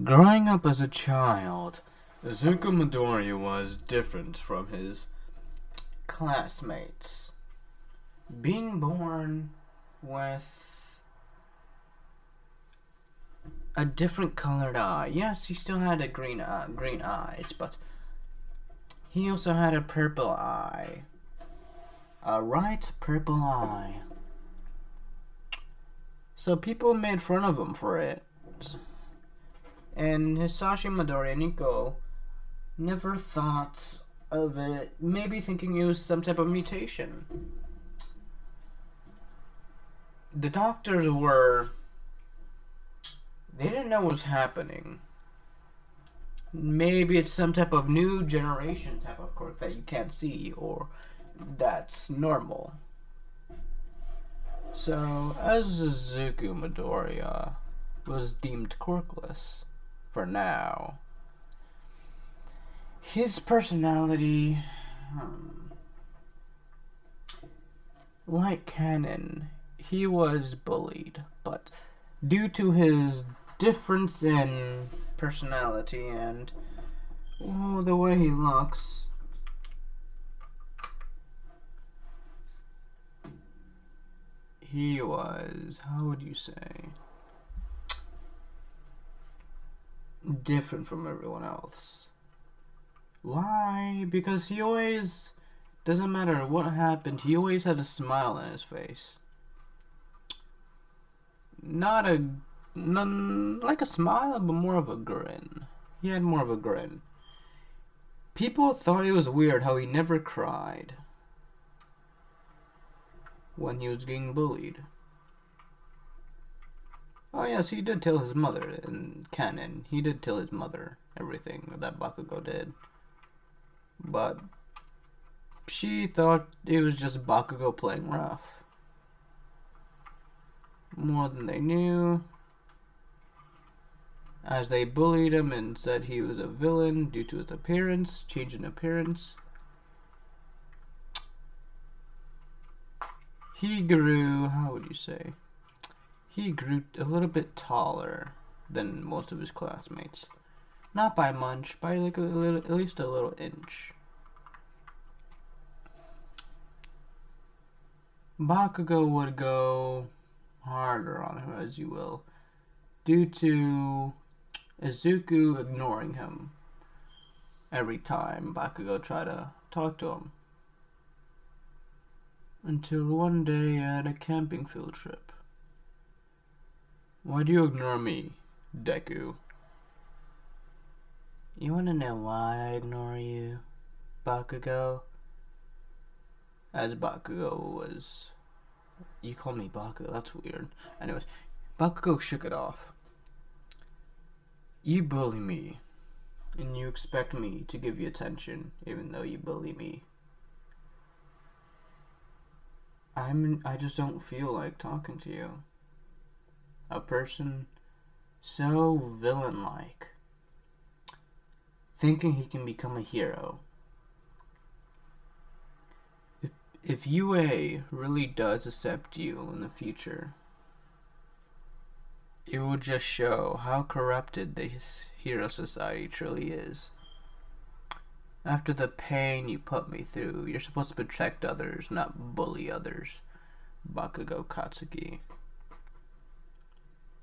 Growing up as a child, Izuku Midoriya was different from his classmates. Being born with a different colored eye. Yes, he still had a green eyes, but he also had a purple eye. A right purple eye. So people made fun of him for it. And Hisashi Midoriya and Nico never thought of it, maybe thinking it was some type of mutation. The doctors they didn't know what was happening. Maybe it's some type of new generation type of quirk that you can't see, or that's normal. So, as Izuku Midoriya was deemed quirkless for now, his personality, like Canon, he was bullied, but due to his difference in personality and the way he looks, he was, how would you say, different from everyone else. Why? Because he always, doesn't matter what happened, he always had a smile on his face. Not like a smile, but more of a grin. He had more of a grin. People thought it was weird how he never cried when he was getting bullied. Oh yes, he did tell his mother in canon. He did tell his mother everything that Bakugo did. But she thought it was just Bakugo playing rough. More than they knew, as they bullied him and said he was a villain due to his appearance, change in appearance. He grew, how would you say? He grew a little bit taller than most of his classmates. Not by much, by like at least a little inch. Bakugo would go harder on him, as you will, due to Izuku ignoring him every time Bakugo tried to talk to him. Until one day at a camping field trip. Why do you ignore me, Deku? You wanna know why I ignore you, Bakugo? As Bakugo was... You call me Bakugo, that's weird. Anyways, Bakugo shook it off. You bully me, and you expect me to give you attention, even though you bully me. I just don't feel like talking to you. A person so villain-like, thinking he can become a hero. If UA really does accept you in the future, it will just show how corrupted the hero society truly is. After the pain you put me through, you're supposed to protect others, not bully others. Bakugo Katsuki.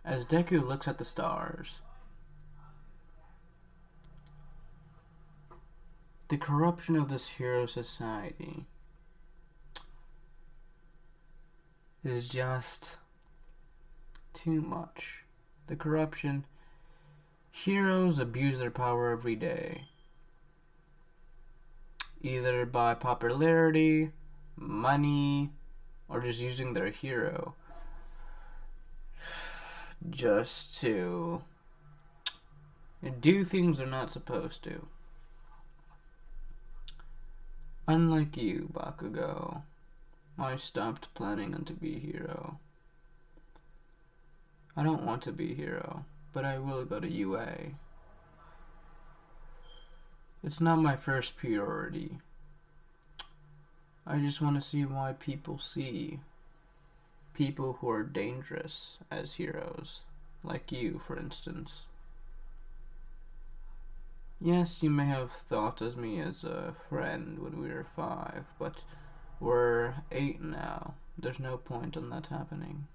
As Deku looks at the stars, the corruption of this hero society is just too much. The corruption. Heroes abuse their power every day. Either by popularity, money, or just using their hero just to do things they're not supposed to. Unlike you, Bakugo, I stopped planning on to be a hero. I don't want to be a hero, but I will go to UA. It's not my first priority. I just want to see why people see people who are dangerous as heroes, like you, for instance. Yes, you may have thought of me as a friend when we were 5, but we're 8 now. There's no point in that happening.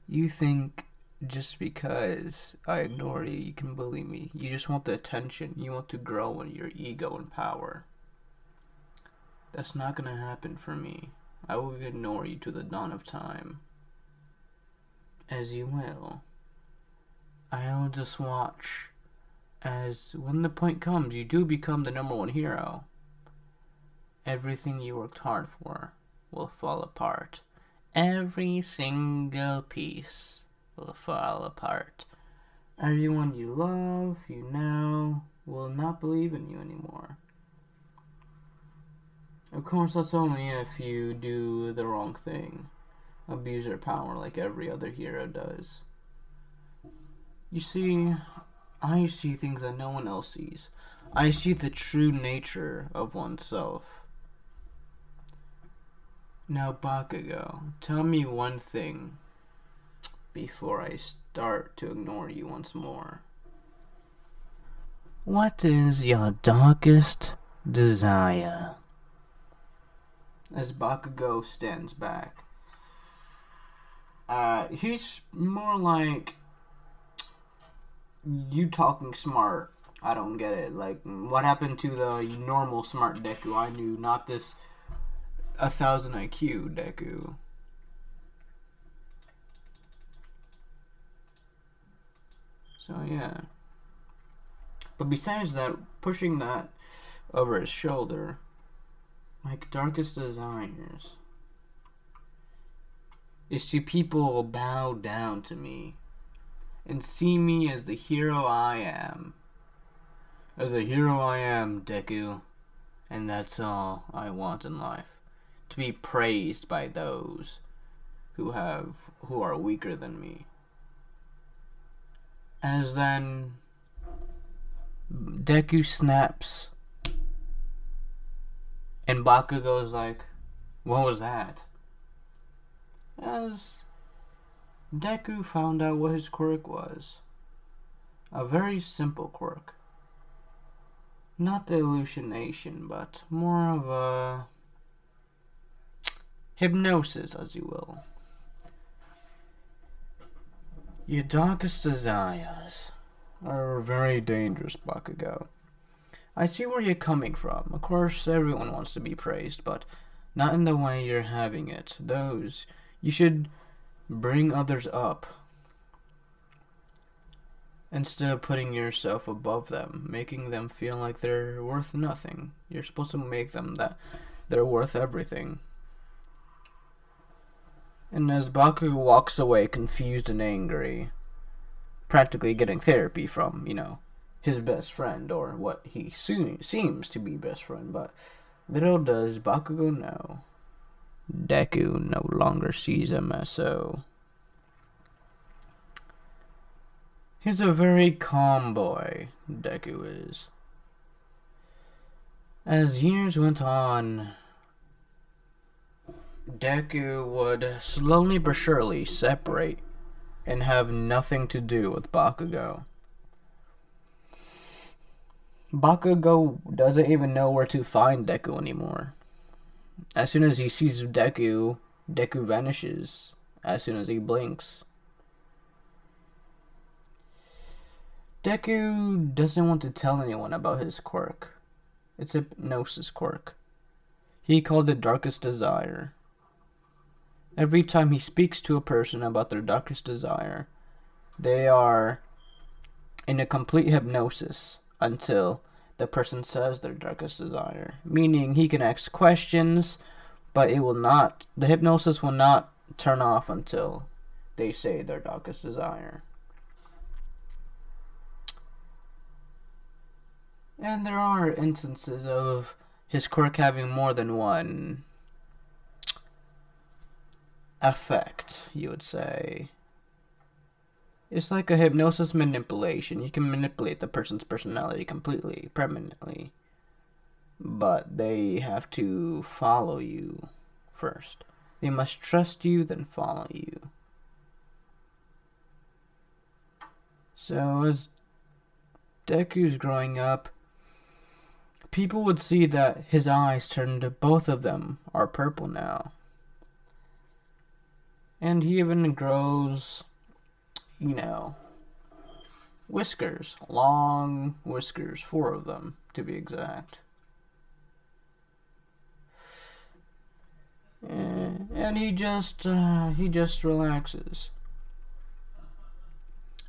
You think just because I ignore you, you can bully me. You just want the attention. You want to grow in your ego and power. That's not gonna happen for me. I will ignore you to the dawn of time. As you will. I'll just watch as when the point comes, you do become the #1 hero. Everything you worked hard for will fall apart. Every single piece will fall apart. Everyone you love, you know, will not believe in you anymore. Of course, that's only if you do the wrong thing. Abuse your power like every other hero does. You see, I see things that no one else sees. I see the true nature of oneself. Now, Bakugo, tell me one thing before I start to ignore you once more. What is your darkest desire? As Bakugo stands back, he's more like you talking smart. I don't get it. Like, what happened to the normal smart Deku I knew, not this 1,000 IQ Deku? So, yeah. But besides that, pushing that over his shoulder, my darkest desires is to people bow down to me and see me as the hero I am. As a hero I am, Deku. And that's all I want in life. To be praised by those who are weaker than me. As then Deku snaps and Bakugo's like, what was that? As Deku found out what his quirk was. A very simple quirk. Not the hallucination, but more of a hypnosis, as you will. Your darkest desires are very dangerous, Bakugo. I see where you're coming from. Of course, everyone wants to be praised, but not in the way you're having it. You should bring others up instead of putting yourself above them, making them feel like they're worth nothing. You're supposed to make them that they're worth everything. And as Bakugo walks away, confused and angry, practically getting therapy from, his best friend, or what he seems to be best friend, but little does Bakugo know, Deku no longer sees him as so. He's a very calm boy, Deku is. As years went on, Deku would slowly but surely separate and have nothing to do with Bakugo. Bakugo doesn't even know where to find Deku anymore. As soon as he sees Deku, Deku vanishes as soon as he blinks. Deku doesn't want to tell anyone about his quirk. It's a hypnosis quirk. He called it darkest desire. Every time he speaks to a person about their darkest desire, they are in a complete hypnosis until the person says their darkest desire. Meaning he can ask questions, but the hypnosis will not turn off until they say their darkest desire. And there are instances of his quirk having more than one effect, you would say. It's like a hypnosis manipulation. You can manipulate the person's personality completely, permanently. But they have to follow you first. They must trust you, then follow you. So as Deku's growing up, people would see that his eyes turned, both of them are purple now. And he even grows, whiskers. Long whiskers, 4 of them to be exact. And he just relaxes.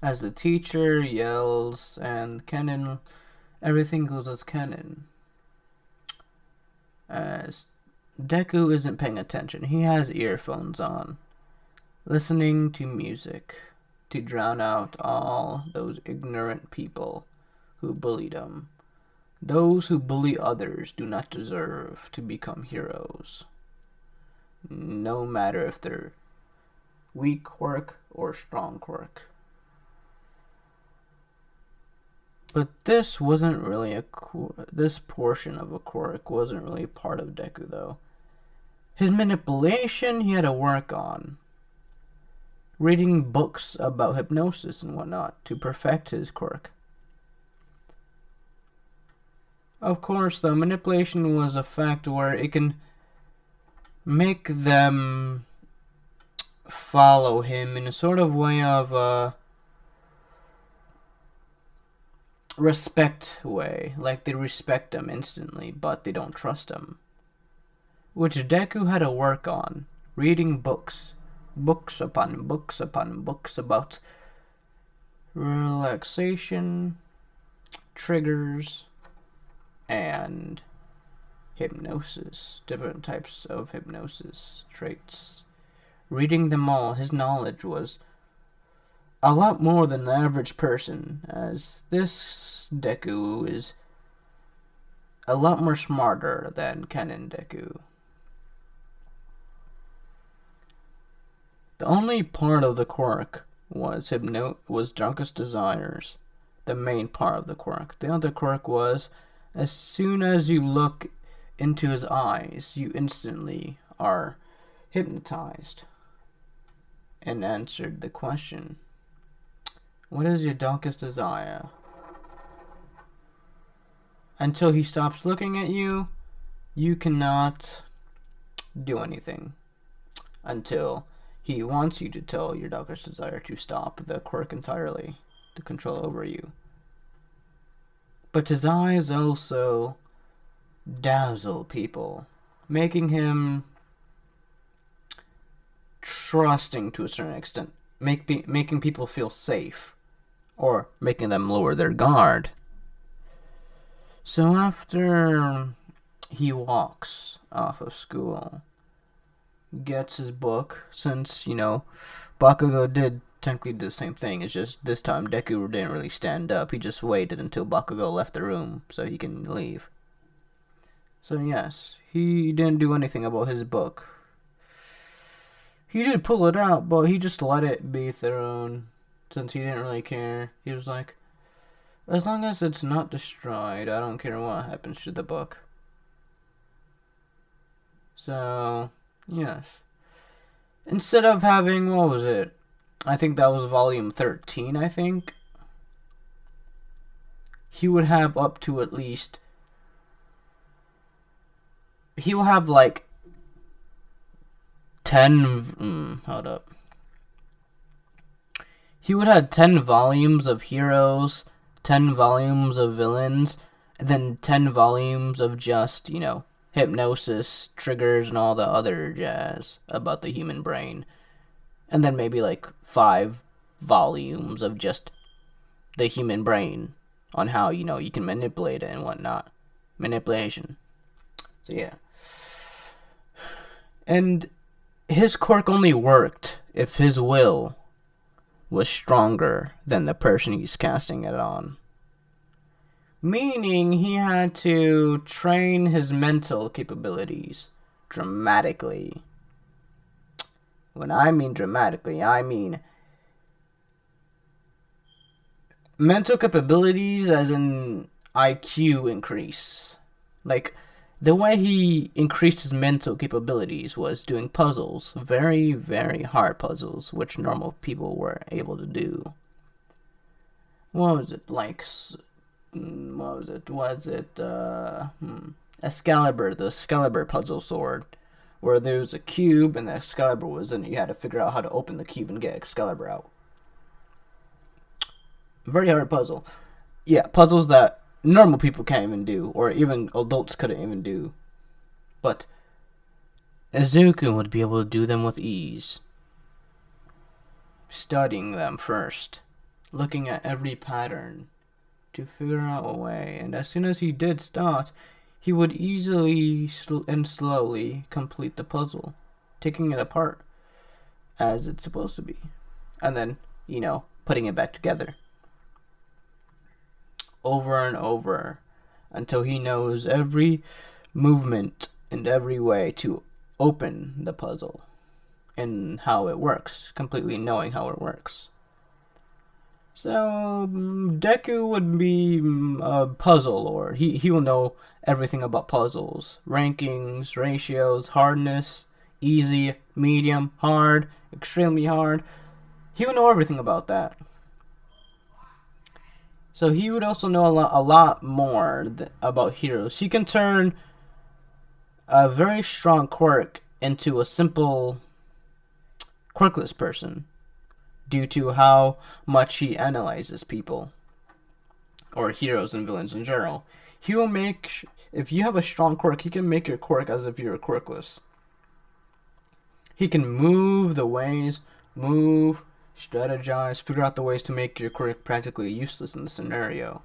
As the teacher yells and Kennen, everything goes as Kennen. As Deku isn't paying attention, he has earphones on, listening to music to drown out all those ignorant people who bullied him. Those who bully others do not deserve to become heroes, no matter if they're weak quirk or strong quirk. But this wasn't really this portion of a quirk wasn't really part of Deku though. His manipulation he had to work on. Reading books about hypnosis and whatnot to perfect his quirk. Of course, the manipulation was a fact where it can make them follow him in a sort of way of respect way. Like they respect him instantly, but they don't trust him. Which Deku had to work on. Reading books. Books upon books upon books about relaxation, triggers, and hypnosis, different types of hypnosis traits. Reading them all, his knowledge was a lot more than the average person, as this Deku is a lot more smarter than Kennen Deku. The only part of the quirk was Drunkest Desires, the main part of the quirk. The other quirk was, as soon as you look into his eyes, you instantly are hypnotized. And answered the question, what is your darkest desire? Until he stops looking at you, you cannot do anything. Until he wants you to tell your darkest desire to stop the quirk entirely, to control over you. But his eyes also dazzle people, making him trusting to a certain extent, making people feel safe, or making them lower their guard. So after he walks off of school, gets his book, since, Bakugo did technically do the same thing. It's just this time Deku didn't really stand up. He just waited until Bakugo left the room so he can leave. So yes, he didn't do anything about his book. He did pull it out, but he just let it be thrown, since he didn't really care. He was like, as long as it's not destroyed, I don't care what happens to the book. So yes. Instead of having, what was it? I think that was volume 13, I think. He would have up to at least... He will have like 10... hold up. He would have 10 volumes of heroes, 10 volumes of villains, and then 10 volumes of just, hypnosis, triggers, and all the other jazz about the human brain. And then maybe like 5 volumes of just the human brain on how, you can manipulate it and whatnot. Manipulation. So yeah. And his quirk only worked if his will was stronger than the person he's casting it on. Meaning he had to train his mental capabilities dramatically. When I mean dramatically, I mean mental capabilities as in IQ increase. Like, the way he increased his mental capabilities was doing puzzles. Very, very hard puzzles, which normal people were able to do. what was it like? What was it? Excalibur, the Excalibur puzzle sword, where there was a cube and the Excalibur was in it. You had to figure out how to open the cube and get Excalibur out. Very hard puzzle. Yeah, puzzles that normal people can't even do, or even adults couldn't even do. But Izuku would be able to do them with ease. Studying them first, looking at every pattern to figure out a way, and as soon as he did start, he would easily and slowly complete the puzzle, taking it apart as it's supposed to be, and then, putting it back together. Over and over, until he knows every movement and every way to open the puzzle and how it works, completely knowing how it works. So, Deku would be a puzzle lord. He will know everything about puzzles. Rankings, ratios, hardness, easy, medium, hard, extremely hard. He would know everything about that. So he would also know a lot more about heroes. He can turn a very strong quirk into a simple quirkless person due to how much he analyzes people, or heroes and villains in general. He will make, if you have a strong quirk, he can make your quirk as if you're quirkless. He can move the ways, strategize, figure out the ways to make your quirk practically useless in the scenario.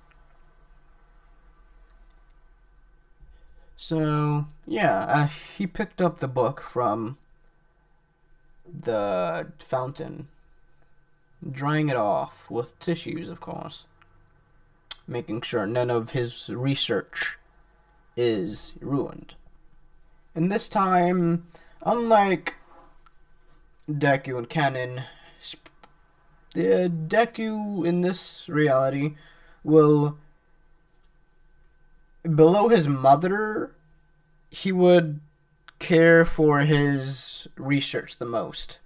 So, yeah, he picked up the book from the fountain, drying it off with tissues, of course, making sure none of his research is ruined. And this time, unlike Deku and canon, Deku in this reality will, below his mother, he would care for his research the most.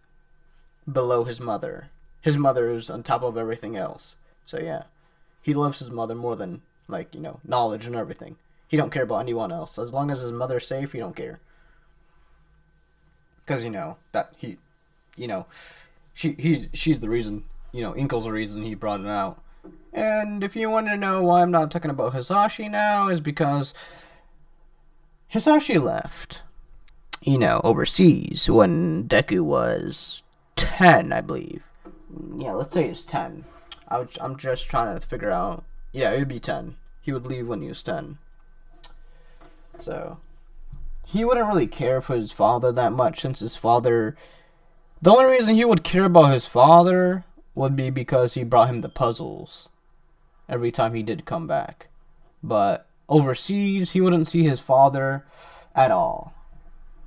Below his mother. His mother is on top of everything else. So yeah, he loves his mother more than, knowledge and everything. He don't care about anyone else. As long as his mother's safe, he don't care. Because, she's the reason, Inkle's the reason he brought it out. And if you want to know why I'm not talking about Hisashi now, is because Hisashi left, overseas when Deku was 10, I believe. Yeah, let's say it's 10. I'm just trying to figure out. Yeah, it would be 10. He would leave when he was 10. So, he wouldn't really care for his father that much, since his father... The only reason he would care about his father would be because he brought him the puzzles every time he did come back. But overseas, he wouldn't see his father at all.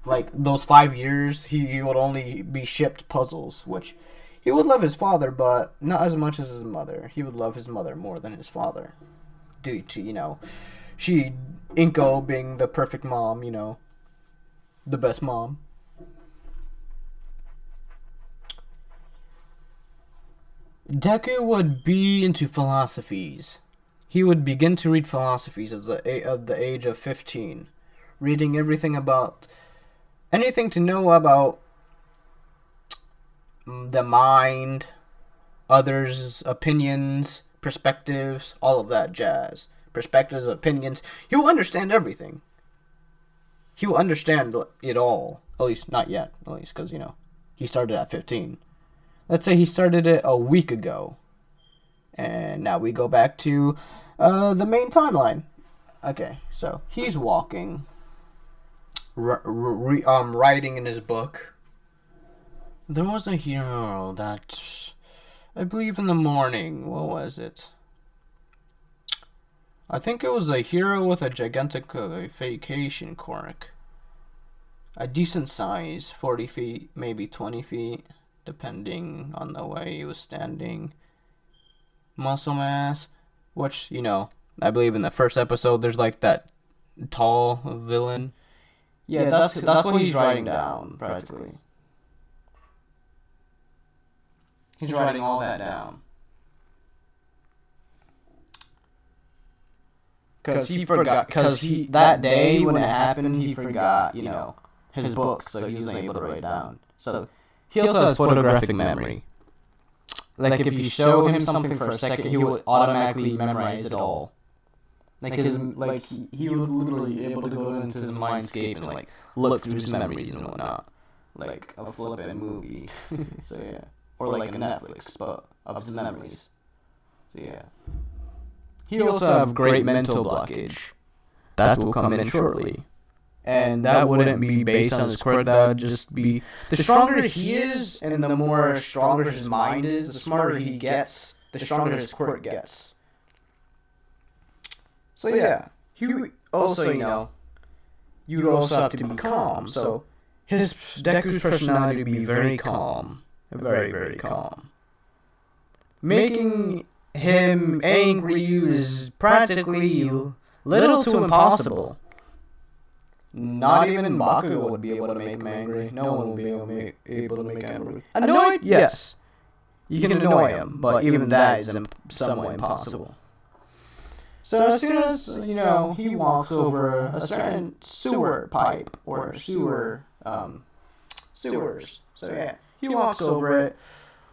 Like, those 5 years, he would only be shipped puzzles, which he would love his father, but not as much as his mother. He would love his mother more than his father. Due to, Inko being the perfect mom, the best mom. Deku would be into philosophies. He would begin to read philosophies at the age of 15, reading everything about, anything to know about the mind, others' opinions, perspectives, all of that jazz. Perspectives, opinions. He will understand everything. He will understand it all. At least, not yet. At least, because, he started at 15. Let's say he started it a week ago. And now we go back to the main timeline. Okay, so he's walking, writing in his book. There was a hero that, I believe in the morning, what was it? I think it was a hero with a gigantic vacation quirk. A decent size, 40 feet, maybe 20 feet, depending on the way he was standing. Muscle mass, which, I believe in the first episode there's like that tall villain. Yeah, that's what he's writing down, practically. He's writing all that down. Because he forgot, that day when it happened, he forgot, his books, so he wasn't able to write it down. So he also has photographic memory. Like, if you show him something for a second, he would automatically memorize it all. He would literally be able to go into his mindscape and, look through his memories and whatnot. Like a flippin' movie. So, yeah. Or like a Netflix, but of his memories. So, yeah. He also have great mental blockage. That will come in shortly. And that wouldn't be based on his quirk, that would just be... The stronger he is, and the more stronger his mind is, the smarter he gets, the stronger his quirk gets. So yeah, he also, you'd also have to be calm. So his Deku's personality would be very calm. Very, very calm. Making him angry is practically little to impossible. Not even Bakugo would be able to make him angry. No one will be able to make him angry. Annoyed? Yes. You can annoy him, but even that is somewhat impossible. So as soon as, he walks over a certain sewer pipe, or sewers. So yeah, he walks over it,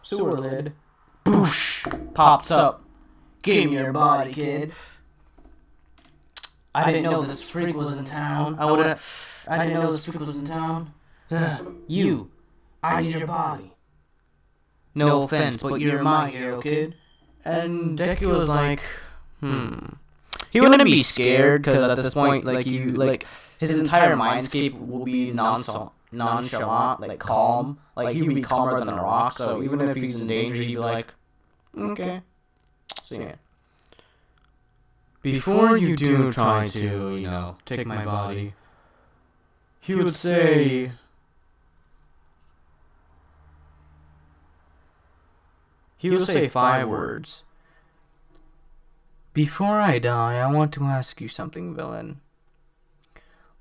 sewer lid, boosh, pops up. Give me your body, kid. I didn't know this freak was in town. I didn't know this freak was in town. You, I need your body. No offense, but you're my hero, kid. And Deku was like, He wouldn't be scared, because at this point, his entire mindscape will be nonchalant, calm. He would be calmer than a rock, so even if he's in danger, he'd be like, okay. So yeah. Before you do try to, take my body, he would say... He would say 5 words. Before I die, I want to ask you something, villain.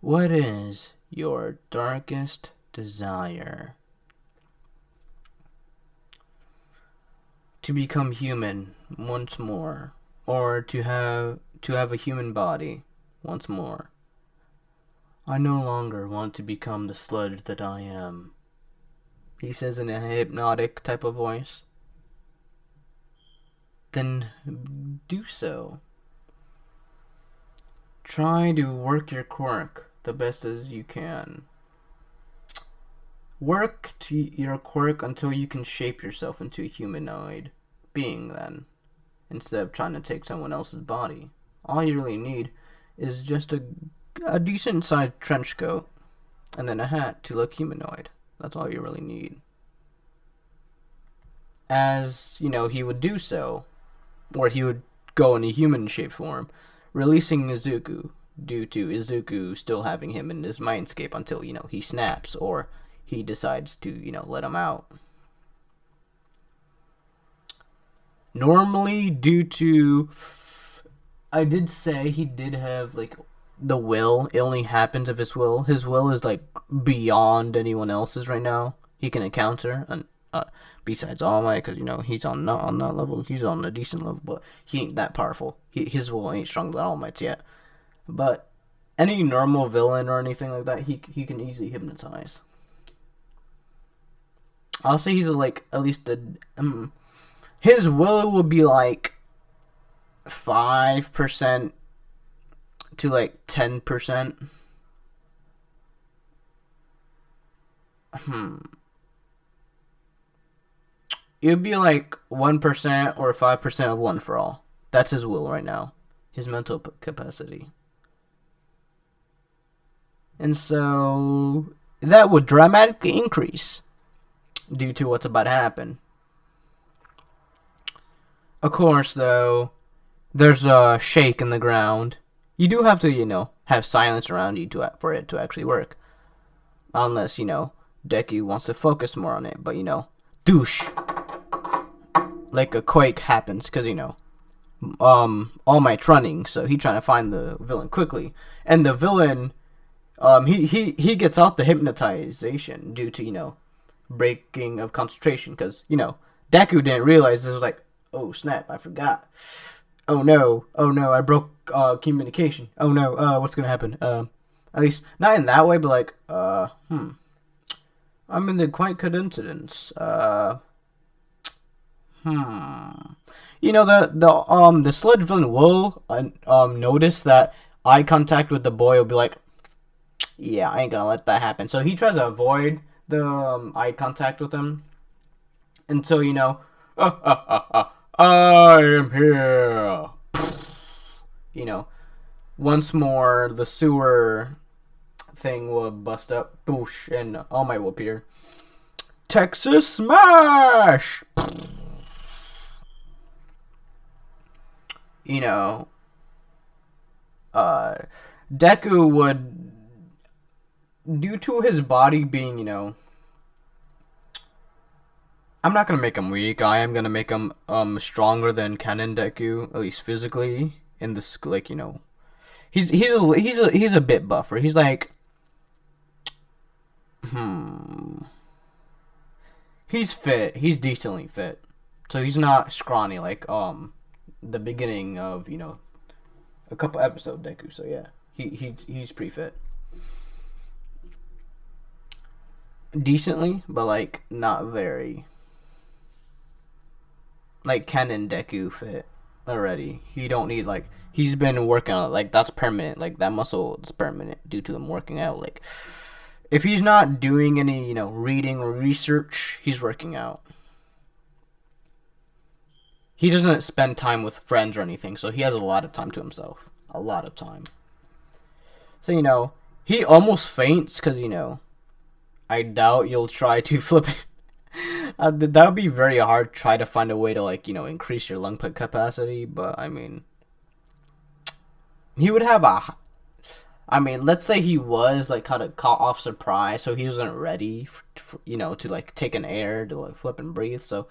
What is your darkest desire? To become human once more, or to have a human body once more. I no longer want to become the sludge that I am, he says in a hypnotic type of voice. Then do so. Try to work your quirk the best as you can. Work to your quirk until you can shape yourself into a humanoid being then, instead of trying to take someone else's body. All you really need is just a decent sized trench coat and then a hat to look humanoid. That's all you really need. As, he would do so, or he would go in a human shape form, releasing Izuku due to Izuku still having him in his mindscape until, he snaps or he decides to, let him out. Normally, due to... I did say he did have, the will. It only happens if his will is, beyond anyone else's right now. He can encounter, besides All Might, because, he's on that level. He's on a decent level, but he ain't that powerful. His will ain't stronger than All Might's yet. But any normal villain or anything like that, he can easily hypnotize. I'll say he's, at least his will would be, 5% to, 10%. It would be 1% or 5% of One for All. That's his will right now. His mental capacity. And so that would dramatically increase due to what's about to happen. Of course, though, there's a shake in the ground. You do have to, have silence around you for it to actually work. Unless, Deku wants to focus more on it. But, douche. Like a quake happens, because, All Might's running, so he's trying to find the villain quickly. And the villain, he gets out the hypnotization due to, breaking of concentration, because, Deku didn't realize this was oh snap, I forgot. oh no, I broke communication. Oh no, what's gonna happen? At least not in that way, but like, I'm in the quite coincidence. Hmm. You know the sludge villain will notice that eye contact with the boy will be like, yeah, I ain't gonna let that happen. So he tries to avoid the eye contact with him until I am here. You know, once more the sewer thing will bust up, boosh, and All Might will appear. Texas Smash! You know, uh, Deku would, due to his body being, I'm not gonna make him weak. I am gonna make him stronger than Canon Deku, at least physically. In this, like, he's a bit buffer. He's like, he's fit. He's decently fit. So he's not scrawny like the beginning of a couple episode Deku. So yeah, he's pretty fit. Decently, but like not very. Like Canon Deku fit already. He don't need like he's been working on it. Like that's permanent. Like that muscle is permanent due to him working out. Like if he's not doing any reading or research, he's working out. He doesn't spend time with friends or anything, so he has a lot of time to himself. A lot of time. So he almost faints because I doubt you'll try to flip it. That would be very hard. Try to find a way to increase your lung capacity, but I mean, he would have a. I mean, let's say he was like kind of caught off surprise, so he wasn't ready, to like take an air to like flip and breathe. So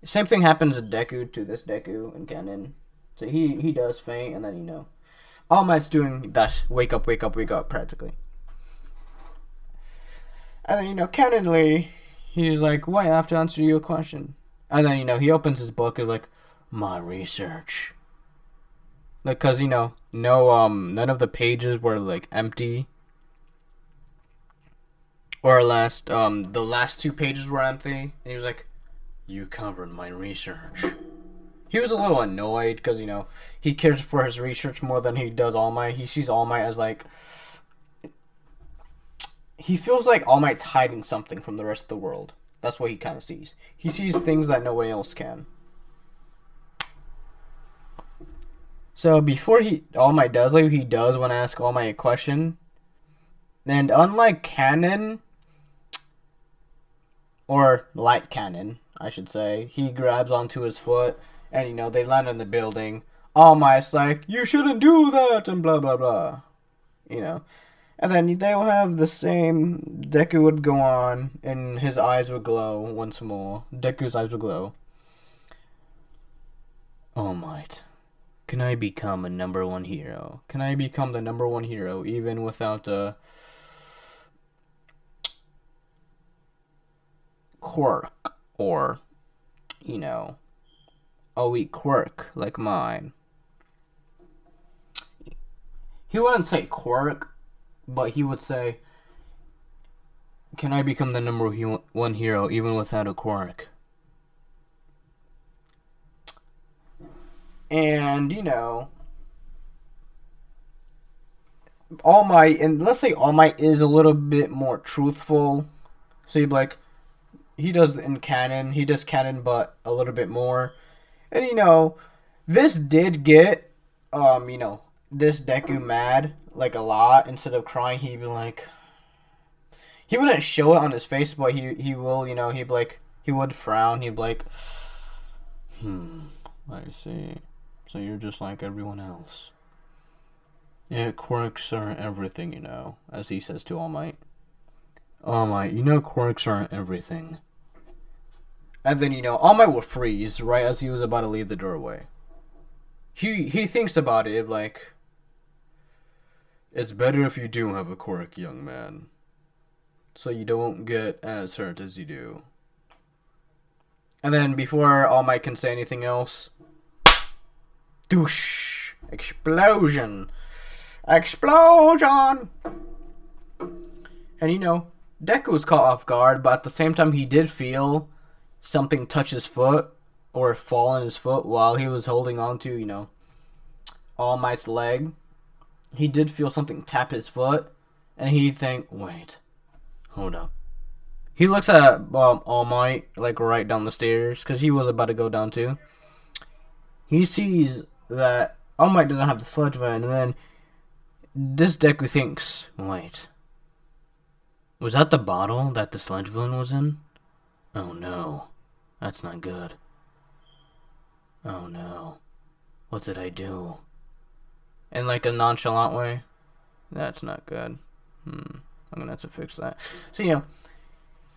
same thing happens to Deku to this Deku and Kennen. So he does faint, and then All Might's doing that wake up, wake up, wake up practically. And then Kennen Lee, he's like, wait, I have to answer you a question. And then he opens his book and like, my research. Like, cause no none of the pages were like empty. Or the last two pages were empty, and he was like, you covered my research. He was a little annoyed because he cares for his research more than he does All Might. He sees All Might as like, he feels like All Might's hiding something from the rest of the world. That's what he kind of sees. He sees things that nobody else can. So before All Might does, like he does want to ask All Might a question. And unlike Canon, or like Canon, I should say, he grabs onto his foot and they land in the building. All Might's like, you shouldn't do that, and blah blah blah. And then they will have the same. Deku would go on, and his eyes would glow once more. Deku's eyes would glow. All Might, can I become a number one hero? Can I become the number one hero even without a quirk or, a weak quirk like mine? He wouldn't say quirk, but he would say, can I become the number one hero even without a quirk? And, All Might, and let's say All Might is a little bit more truthful. So you'd be like, he does in canon, but a little bit more. And, this did get, this Deku mad, like, a lot. Instead of crying, he'd be like, he wouldn't show it on his face, but he will, he'd be like, he would frown, he'd be like, I see. So you're just like everyone else. Yeah, quirks aren't everything, as he says to All Might. All Might, quirks aren't everything. And then, All Might will freeze right as he was about to leave the doorway. He thinks about it like, it's better if you do have a quirk, young man. So you don't get as hurt as you do. And then before All Might can say anything else, Doosh! Explosion! Explosion! And you know, Deku was caught off guard, but at the same time, he did feel something touch his foot or fall on his foot while he was holding on to, you know, All Might's leg. He did feel something tap his foot, and he'd think, wait, hold up. He looks at All Might, like right down the stairs, because he was about to go down too. He sees that All Might doesn't have the sludge villain, and then this Deku thinks, wait, was that the bottle that the sludge villain was in? Oh no, that's not good. Oh no, what did I do? In like a nonchalant way. That's not good. I'm gonna have to fix that. So, you know,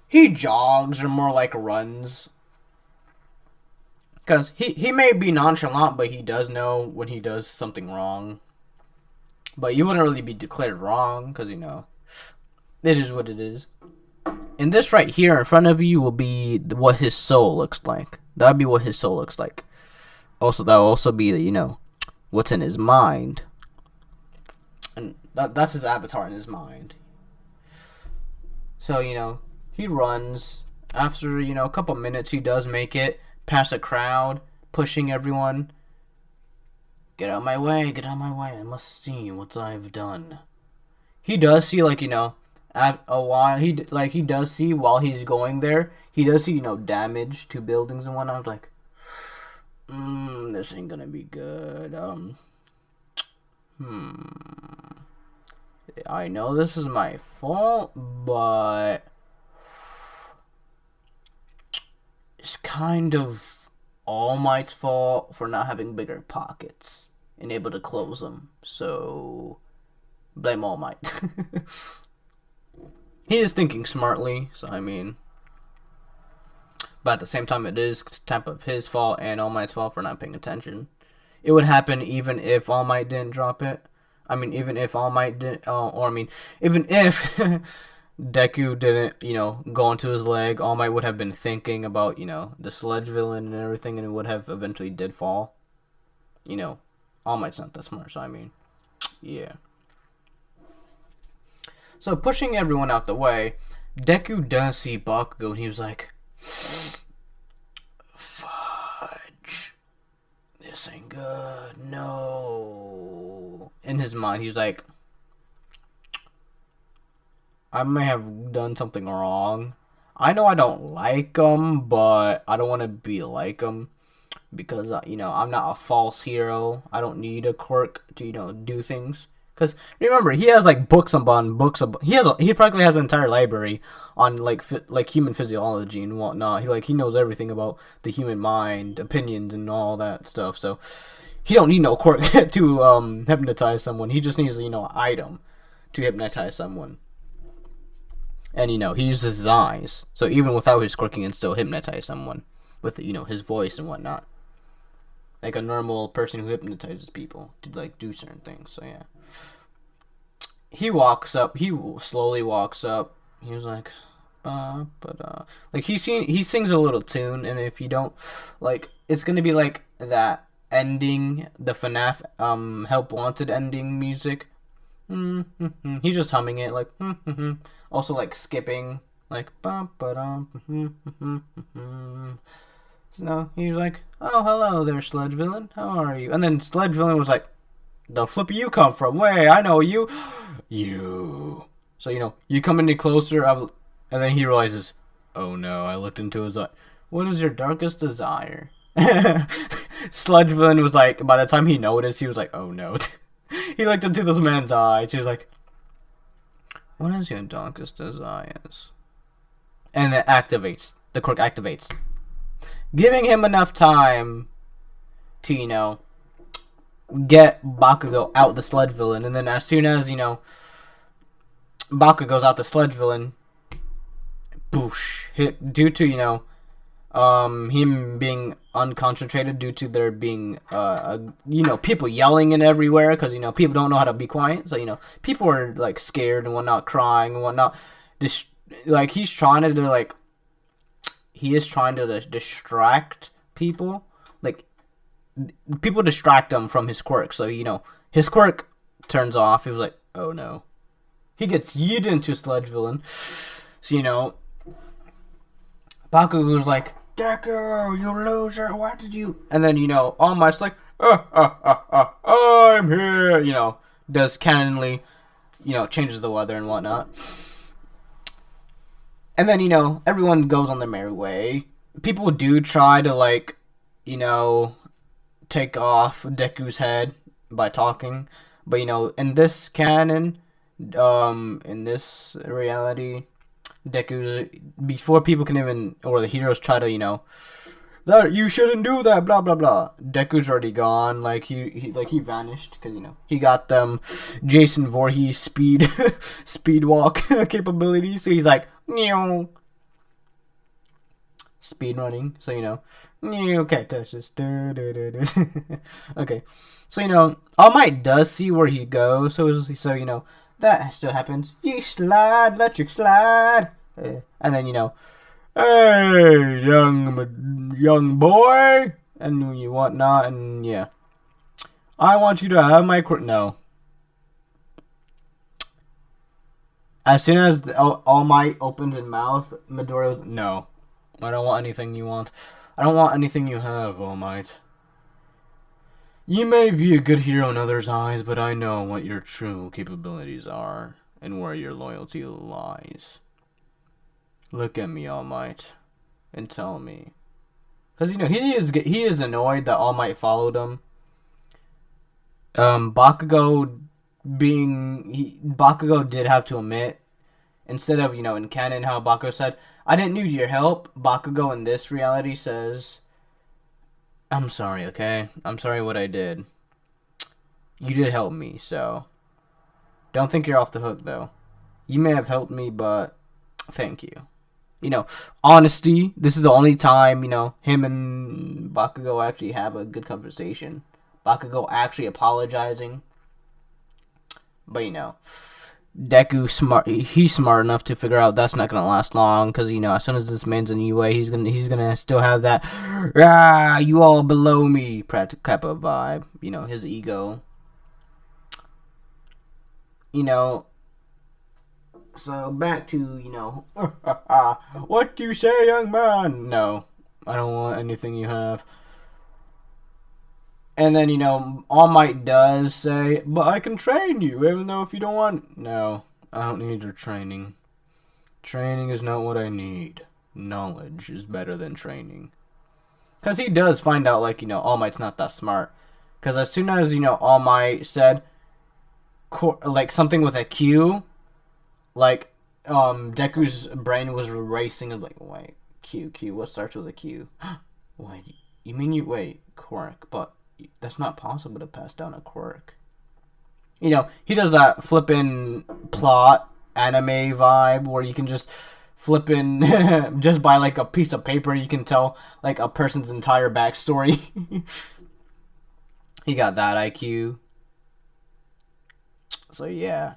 he jogs or more like runs. Because he may be nonchalant, but he does know when he does something wrong. But you wouldn't really be declared wrong, because, you know, it is what it is. And this right here in front of you will be what his soul looks like. That'll be what his soul looks like. Also, that'll also be, you know, what's in his mind. And that's his avatar in his mind. So, you know, he runs. After, you know, a couple minutes, he does make it past a crowd, pushing everyone. Get out of my way, get out of my way. I must see what I've done. He does see, like, you know, at a while, he does see while he's going there, he does see, you know, damage to buildings and whatnot. Like, this ain't gonna be good. I know this is my fault, but it's kind of All Might's fault for not having bigger pockets and able to close them. So, blame All Might. He is thinking smartly, so I mean, but at the same time, it is type of his fault and All Might's fault for not paying attention. It would happen even if All Might didn't drop it. I mean, even if All Might didn't, even if Deku didn't, you know, go onto his leg, All Might would have been thinking about, you know, the sludge villain and everything, and it would have eventually did fall. You know, All Might's not that smart, so I mean, yeah. So pushing everyone out the way, Deku does see Bakugo, and he was like, fudge. This ain't good. No. In his mind, he's like, I may have done something wrong. I know I don't like him, but I don't want to be like him. Because, you know, I'm not a false hero. I don't need a quirk to, you know, do things. Because, remember, he has, like, books upon books. He practically has an entire library on, like human physiology and whatnot. He knows everything about the human mind, opinions, and all that stuff. So, he don't need no quirk to hypnotize someone. He just needs, you know, an item to hypnotize someone. And, you know, he uses his eyes. So, even without his quirk, he can still hypnotize someone with, you know, his voice and whatnot. Like a normal person who hypnotizes people to, like, do certain things. So, yeah. He walks up. He slowly walks up. He was like, like he sings a little tune, and if you don't, like, it's gonna be like that ending, the FNAF Help Wanted ending music. He's just humming it, like, also like skipping, like, So he's like, oh, hello there, Sludge Villain. How are you? And then Sludge Villain was like, the flip you come from? Wait, I know you. You. So, you know, you come any closer, and then he realizes, oh no, I looked into his eye. What is your darkest desire? Sludge Villain was like, by the time he noticed, he was like, oh no. He looked into this man's eye. She's like, what is your darkest desires? And it activates. The quirk activates. Giving him enough time to, you know, get Bakugo out the Sludge Villain. And then as soon as, you know, Bakugo's out the Sludge Villain, boosh. Due to, you know, him being unconcentrated due to there being, you know, people yelling and everywhere, because, you know, people don't know how to be quiet. So, you know, people are, like, scared and whatnot, crying and whatnot. Like, he is trying to distract people. Like, people distract him from his quirk. So, his quirk turns off. He was like, oh no. He gets yeeted into Sludge Villain. So, Bakugo's like, Deku, you loser, why did you... And then, All Might's like, I'm here, does cannonly, changes the weather and whatnot. And then, everyone goes on their merry way. People do try to, like, take off Deku's head by talking. But, in this canon, in this reality, Deku, before people can even, or the heroes try to, that you shouldn't do that, blah blah blah. Deku's already gone, like he vanished because he got them Jason Voorhees speed walk capabilities. So he's like, speed running. So you can't touch this. Okay, so All Might does see where he goes. So that still happens. You slide, electric slide. And then, hey, young boy, and you whatnot, and yeah. I want you to have my no. As soon as All Might opens his mouth, Midoriya's no. I don't want anything you want. I don't want anything you have, All Might. You may be a good hero in others' eyes, but I know what your true capabilities are and where your loyalty lies. Look at me, All Might, and tell me. Because, he is annoyed that All Might followed him. Bakugo did have to admit, instead of, in canon how Bakugo said, I didn't need your help, Bakugo in this reality says, I'm sorry, okay? I'm sorry what I did. You did help me, so don't think you're off the hook, though. You may have helped me, but thank you. Honesty. This is the only time, him and Bakugo actually have a good conversation. Bakugo actually apologizing. But, Deku smart. He's smart enough to figure out that's not gonna last long. Because, as soon as this man's in UA, he's gonna still have that, you all below me type of vibe. His ego. So back to, what do you say, young man? No, I don't want anything you have. And then, All Might does say, but I can train you, even though if you don't want... No, I don't need your training. Training is not what I need. Knowledge is better than training. Because he does find out, like, All Might's not that smart. Because as soon as, All Might said, like, something with a Q... Like, Deku's brain was racing. I'm like, wait, Q, what starts with a Q? Wait, you mean quirk, but that's not possible to pass down a quirk. He does that flippin' plot anime vibe where you can just flippin' just by like a piece of paper you can tell like a person's entire backstory. He got that IQ. So yeah.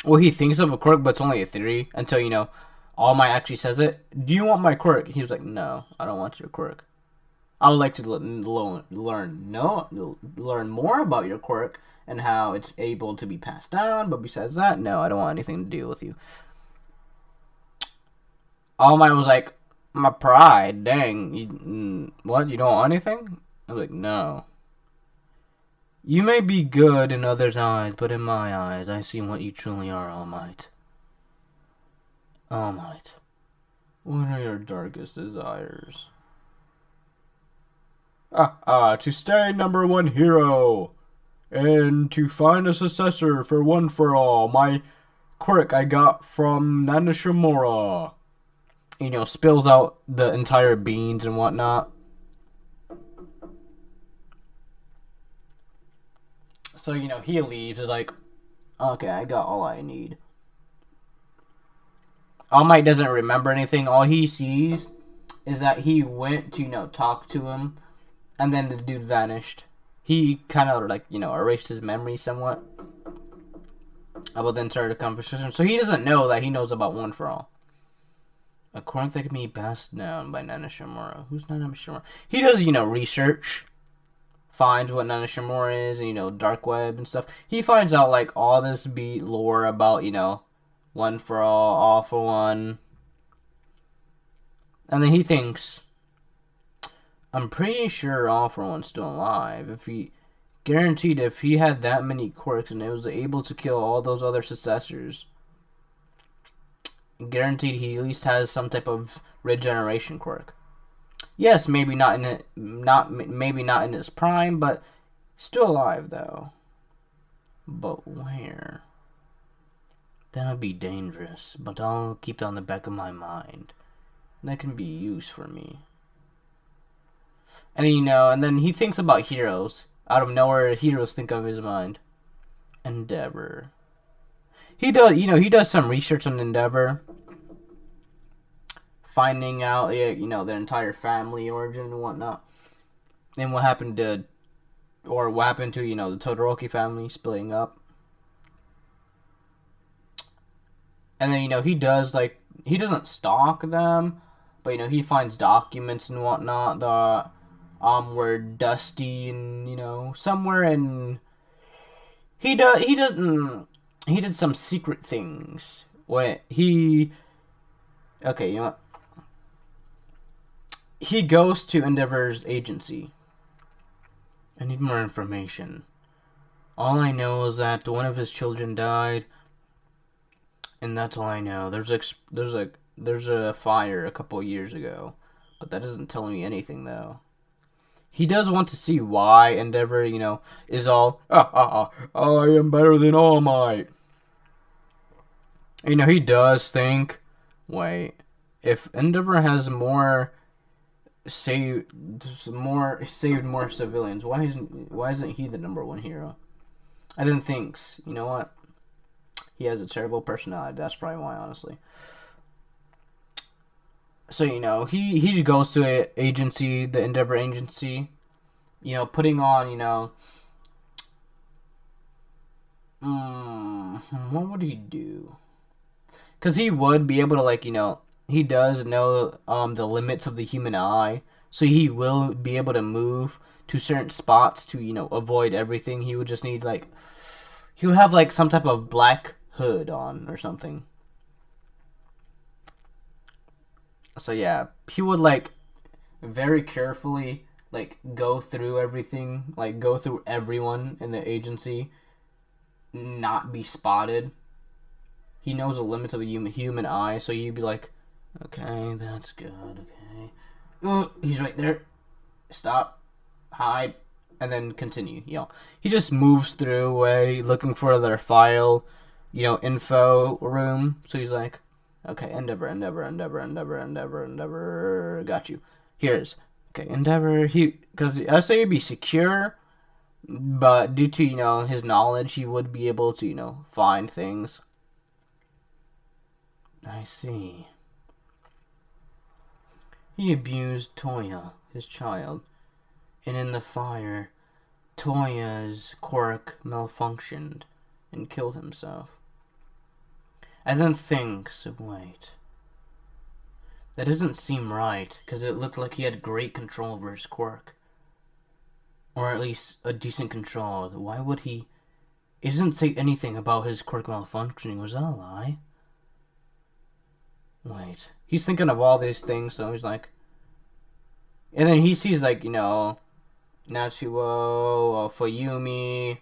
Well, he thinks of a quirk, but it's only a theory until, All Might actually says it. Do you want my quirk? He was like, no, I don't want your quirk. I would like to learn more about your quirk and how it's able to be passed down, but besides that, no, I don't want anything to do with you. All Might was like, my pride, dang, what, you don't want anything? I was like, no. You may be good in others' eyes, but in my eyes, I see what you truly are, All Might. All Might, what are your darkest desires? To stay #1 hero, and to find a successor for One For All, my quirk I got from Nanashimura. Spills out the entire beans and whatnot. So, he leaves. It's like, okay, I got all I need. All Might doesn't remember anything. All he sees is that he went to, talk to him, and then the dude vanished. He kind of, like, erased his memory somewhat. But then started a conversation. So he doesn't know that he knows about One For All. A quirk that can be passed down by Nana Shimura. Who's Nana Shimura? He does, research. Finds what Nana Shimura is, and, dark web and stuff. He finds out, like, all this beat lore about, one for all for one. And then he thinks, I'm pretty sure all for one's still alive. Guaranteed if he had that many quirks and it was able to kill all those other successors, guaranteed he at least has some type of regeneration quirk. Yes, maybe not in his prime, but still alive though. But where? That would be dangerous, but I'll keep that on the back of my mind. That can be used for me. And then he thinks about heroes. Out of nowhere, heroes think of his mind. Endeavor. He does some research on Endeavor. Finding out, their entire family origin and whatnot. And what happened to the Todoroki family splitting up. And then, he doesn't stalk them, but, he finds documents and whatnot that, were dusty and, somewhere in... He did some secret things. Okay, you know what? He goes to Endeavor's agency. I need more information. All I know is that one of his children died, and that's all I know. There's a fire a couple years ago, but that doesn't tell me anything though. He does want to see why Endeavor, is all I am better than All Might. He does think, wait, if Endeavor has saved more civilians, why isn't he the number one hero? And then thinks, you know what? He has a terrible personality. That's probably why, honestly. So, he goes to an agency, the Endeavor agency, putting on, what would he do? Because he would be able to, he does know the limits of the human eye, so he will be able to move to certain spots to, avoid everything. He would just need, he'll have, some type of black hood on or something. So yeah, he would very carefully go through everything, go through everyone in the agency, not be spotted. He knows the limits of the human eye, so he'd be like, okay, that's good, okay. Oh, he's right there. Stop, hide, and then continue. He just moves through away, looking for their file, info room. So he's like, okay, Endeavor, got you. Here's, okay, Endeavor, because I say he'd be secure, but due to, his knowledge, he would be able to, find things. I see. He abused Toya, his child, and in the fire, Toya's quirk malfunctioned and killed himself. And then thinks, wait, that doesn't seem right, because it looked like he had great control over his quirk. Or at least a decent control. Why would he... It doesn't say anything about his quirk malfunctioning. Was that a lie? Wait. He's thinking of all these things, so he's like... And then he sees, Natsuo, Fuyumi,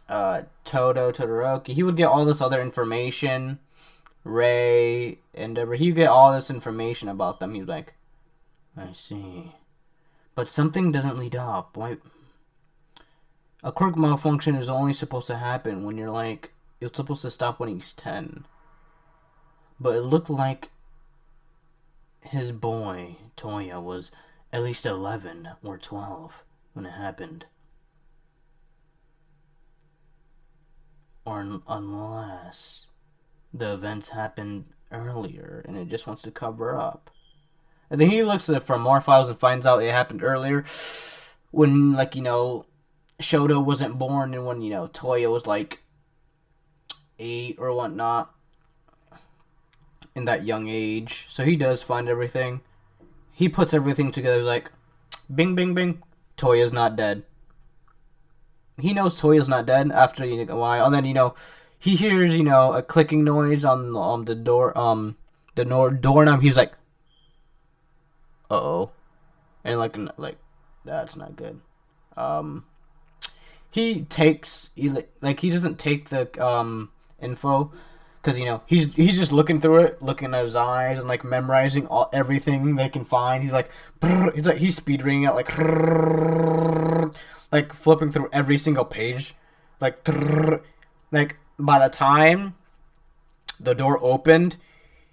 Todoroki. He would get all this other information. Ray, Endeavor. He would get all this information about them. He was like, I see. But something doesn't lead up. Why? A quirk malfunction is only supposed to happen when you're it's supposed to stop when he's 10. But it looked like his boy, Toya, was at least 11 or 12 when it happened. Or unless the events happened earlier and it just wants to cover up. And then he looks for more files and finds out it happened earlier when, Shoto wasn't born and when, Toya was 8 or whatnot. in that young age. So he does find everything. He puts everything together. He's like, bing, bing, bing. Toya's not dead. He knows Toya's not dead after a while, and then he hears a clicking noise on the door doorknob. He's like, uh oh, and like that's not good. He doesn't take the info because he's just looking through it, looking at his eyes and like memorizing everything they can find. He's speed reading it like flipping through every single page, like by the time the door opened,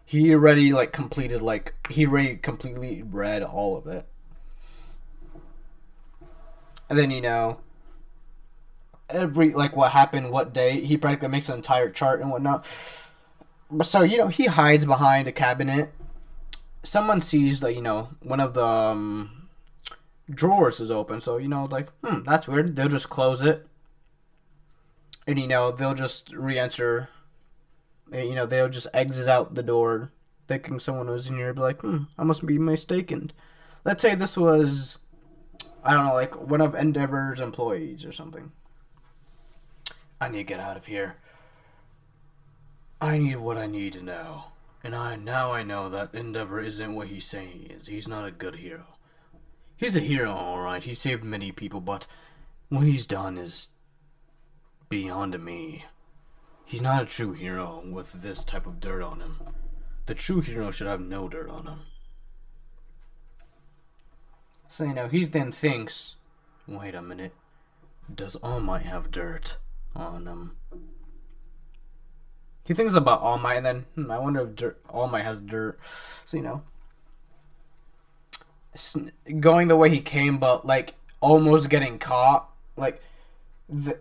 he already completely read all of it. And then every what happened, what day, he practically makes an entire chart and whatnot. So he hides behind a cabinet. Someone sees that one of the drawers is open, so that's weird. They'll just close it, and they'll just re-enter. They'll just exit out the door, thinking someone was in here. Be like, I must be mistaken. Let's say this was, I don't know, like one of Endeavor's employees or something. I need to get out of here. I need what I need to know. And I know that Endeavor isn't what he's saying he is. He's not a good hero. He's a hero, alright. He saved many people, but what he's done is beyond me. He's not a true hero with this type of dirt on him. The true hero should have no dirt on him. So, he then thinks, wait a minute, does All Might have dirt on him? He thinks about All Might, and then, I wonder if All Might has dirt. So, going the way he came, but, almost getting caught.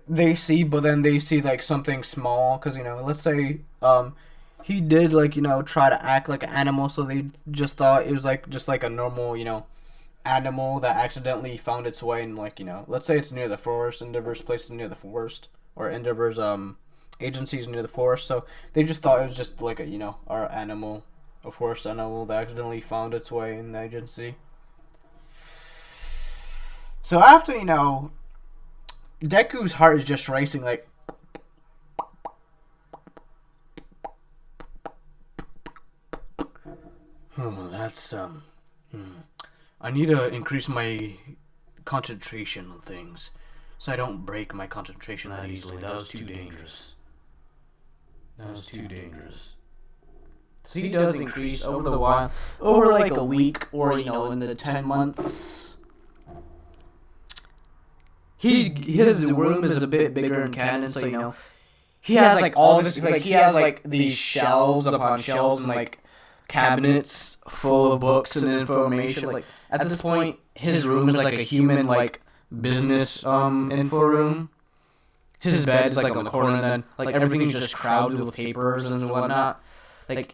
They see, but then they see, something small, because, let's say, he did, try to act like an animal, so they just thought it was, just a normal, animal that accidentally found its way in, let's say it's near the forest, Endeavor's place is near the forest, or Endeavor's, agency is near the forest, so they just thought it was just, our animal, a forest animal that accidentally found its way in the agency. So after, Deku's heart is just racing, oh, that's, I need to increase my concentration on things, so I don't break my concentration that easily. That was too dangerous. So he does increase over the while, over a week, or, in the 10 months. His room is a bit bigger in canon, so, he has, all this, he has, these shelves upon shelves and, cabinets full of books and information. At this point, his room is a human business info room. His bed is on the corner, and then everything's just crowded with papers and whatnot.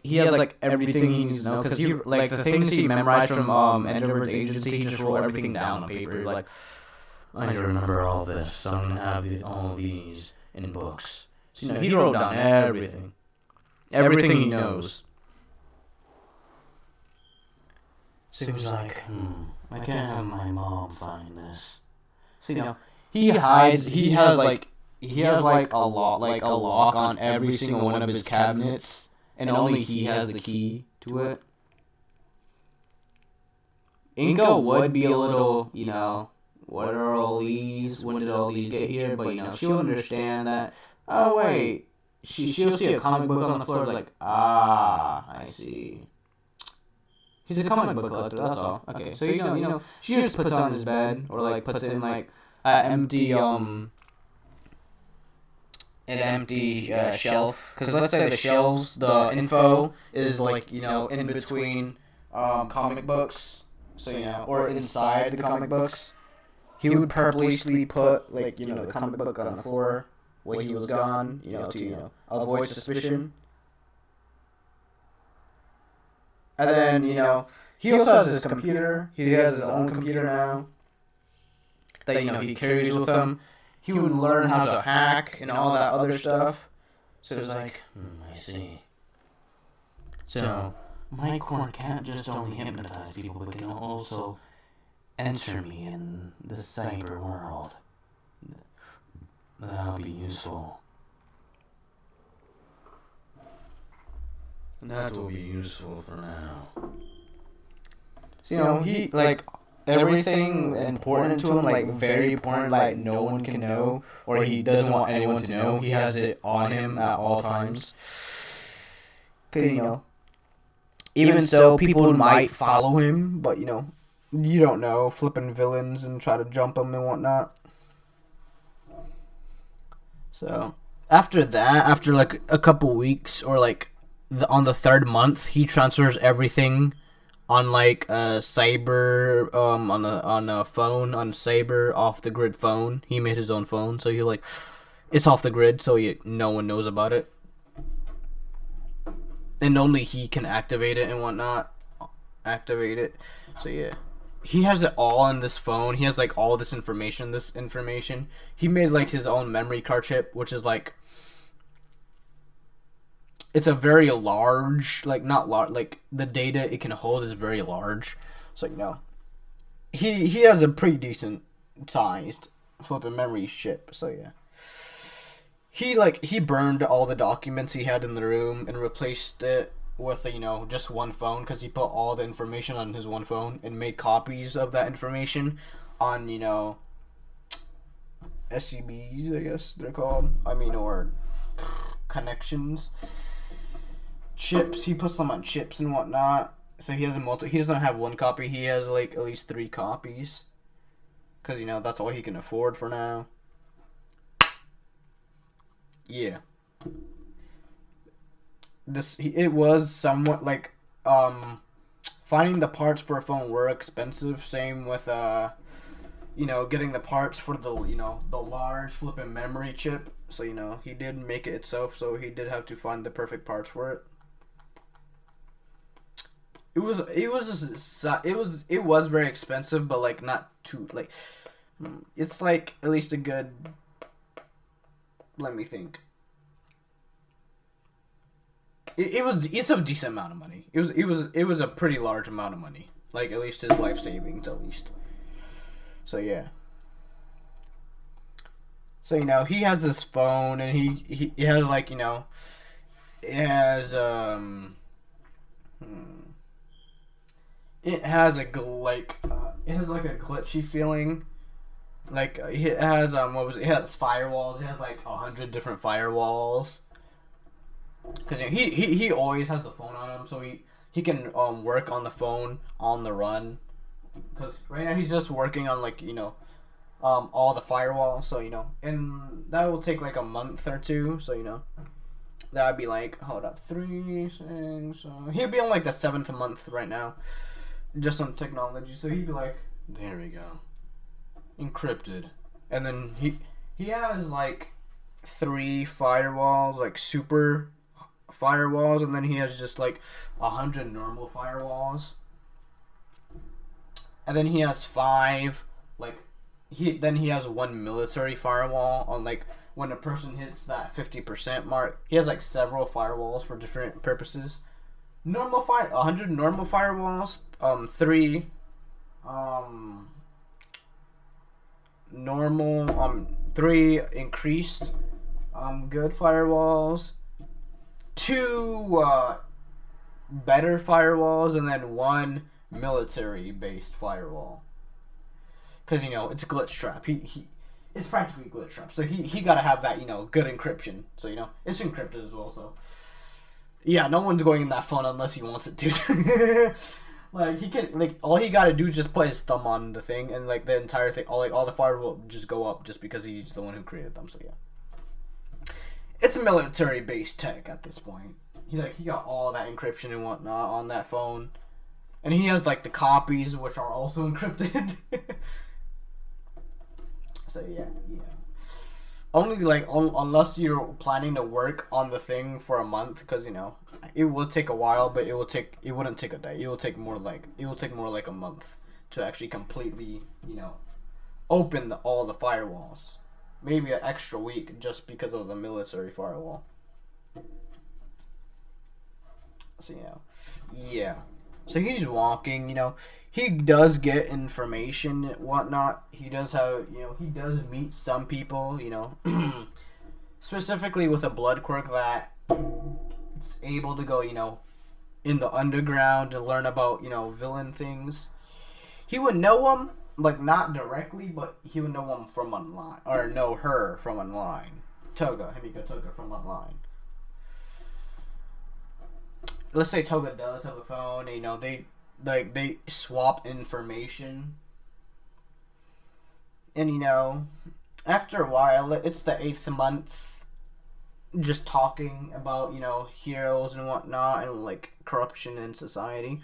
He has everything he needs to know, because he the things he memorized from Endeavor's agency, he just wrote everything down on paper. I need to remember all this, so I'm gonna have all these in books. So he wrote down everything he knows. So he was like, I can't have my mom find this. So he hides. He has a lock on every single one of his cabinets, and only he has the key to it. Inko would be a little, what are all these? When did all these get here? But she'll understand that. Oh wait, she'll see a comic book on the floor, I see. He's a comic book collector, that's all. Okay, so she just puts it on his bed, or puts it in an empty shelf. Because let's say the shelves, the info is in between comic books, so or inside the comic books. He would purposely put the comic book on the floor when he was gone, to avoid suspicion. And then, he also has his computer. He has his own computer now that, he carries with him. He would learn how to hack and all that other stuff. So it was I see. So, my core can't just only hypnotize people, but can also enter me in the cyber world. That'll be useful. That will be useful for now. So, you know, he, like, everything important to him, like, very important, like, no one can know, or he doesn't want anyone to know. He has it on him at all times. Because, you know, even so, people might follow him, but, you know, you don't know, flipping villains and try to jump him and whatnot. So, after that, after, like, a couple weeks, or, like, on the third month, he transfers everything on, like, a Saber, on a phone, on Saber, off the grid phone. He made his own phone, so like, it's off the grid, so no one knows about it. And only he can activate it and whatnot. Activate it. So yeah. He has it all on this phone. He has, like, all this information. He made, like, his own memory card chip, which is, like, it's a very large, like, not large, like, the data it can hold is very large. So, you know, he has a pretty decent sized flipping memory chip. So yeah. He burned all the documents he had in the room and replaced it with, you know, just one phone, because he put all the information on his one phone and made copies of that information on, you know, SCBs, I guess they're called. I mean, or connections. Chips. He puts them on chips and whatnot. So he has he doesn't have one copy. He has, like, at least 3 copies. Because, you know, that's all he can afford for now. Yeah. It was somewhat, like, finding the parts for a phone were expensive. Same with, you know, getting the parts for the, you know, the large flipping memory chip. So, you know, he did make it itself, so he did have to find the perfect parts for it. It was very expensive, but, like, not too, like, it's, like, at least a good, let me think. It's a decent amount of money. It was a pretty large amount of money. Like, at least his life savings, at least. So yeah. So, you know, he has this phone, and he has, like, you know, it has it has a it has, like, a glitchy feeling. Like, it has it has firewalls. It has, like, 100 different firewalls. Because, you know, he always has the phone on him, so he can work on the phone on the run. Because right now he's just working on, like, you know, all the firewalls. So, you know, and that will take, like, a month or two. So, you know, that would be, like, hold up, 3, 6. He'll be on, like, the 7th month right now, just on technology. So he'd be like, there we go, encrypted, and then he has, like, 3 firewalls, like, super firewalls, and then he has just, like, 100 normal firewalls, and then he has 5, like, he has 1 military firewall on, like, when a person hits that 50% mark. He has, like, several firewalls for different purposes. 100 normal firewalls, 3 normal, 3 increased good firewalls, 2 better firewalls, and then 1 military based firewall. Because, you know, it's a glitch trap. It's practically a glitch trap. So he gotta have that, you know, good encryption. So, you know, it's encrypted as well. So yeah, no one's going in that phone unless he wants it to. Like, he can, like, all he gotta do is just put his thumb on the thing, and, like, the entire thing, all the fires will just go up just because he's the one who created them. So yeah, it's a military based tech at this point. He got all that encryption and whatnot on that phone, and he has, like, the copies which are also encrypted. So yeah. Only, like, unless you're planning to work on the thing for a month, because, you know, it will take a while, but it wouldn't take a day. It will take more like a month to actually completely, you know, open all the firewalls. Maybe an extra week just because of the military firewall. So, yeah. So he's walking, he does get information and whatnot. He does have, he does meet some people, specifically with a blood quirk that it's able to go, in the underground to learn about, villain things. He would know them, like, not directly, but he would know them from online, or know her from online. Himiko Toga from online. Let's say Toga does have a phone, and, they swap information. And, after a while, it's the 8th month, just talking about, heroes and whatnot, and, like, corruption in society.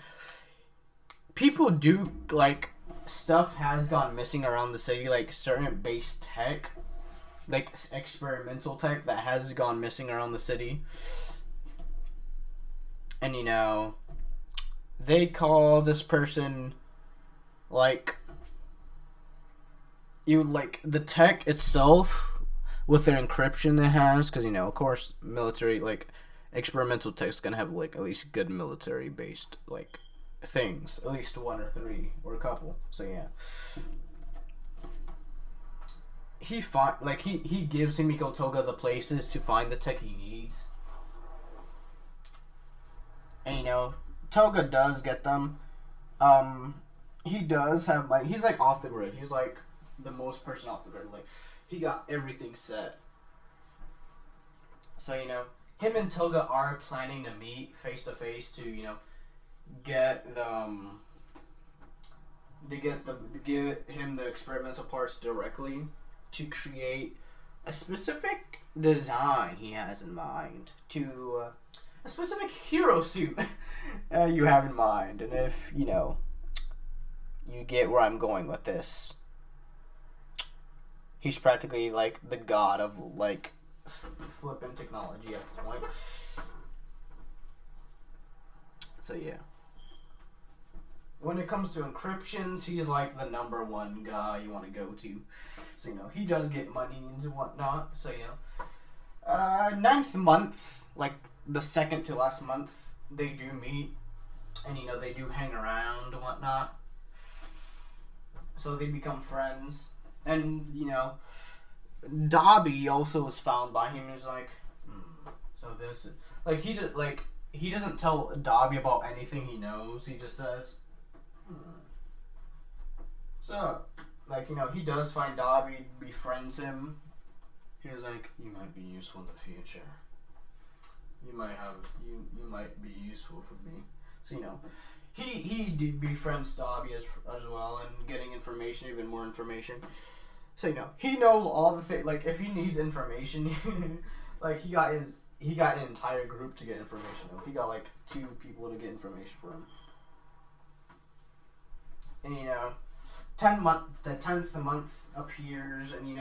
People do, like, stuff has gone missing around the city, like, certain base tech, like, experimental tech that has gone missing around the city. And, they call this person, like, the tech itself, with their encryption it has, because, of course, military, like, experimental tech's gonna have, like, at least good military-based, like, things. At least 1 or 3, or a couple. So, yeah. He gives Himiko Toga the places to find the tech he needs. And, Toga does get them. He does have, like, he's, like, off the grid. He's, like, the most person off the grid. Like, he got everything set. So, him and Toga are planning to meet face to face to, get the give him the experimental parts directly to create a specific design he has in mind, to a specific hero suit you have in mind. And if you get where I'm going with this, he's practically like the god of, like, flipping technology at this point. So, yeah. When it comes to encryptions, he's like the #1 guy you want to go to. So, he does get money and whatnot. So, 9th month, like the second to last month, they do meet. And, they do hang around and whatnot. So they become friends. And, Dobby also was found by him and is like, so this is... Like, he doesn't tell Dobby about anything he knows. He just says... So, like, he does find Dobby, befriends him. He was like, you might be useful in the future. You might be useful for me. So, he befriends Dobby as well, and getting information, even more information. So, he knows all the things. Like, if he needs information, like, he got an entire group to get information. He got, like, 2 people to get information for him. And, the 10th month appears, and,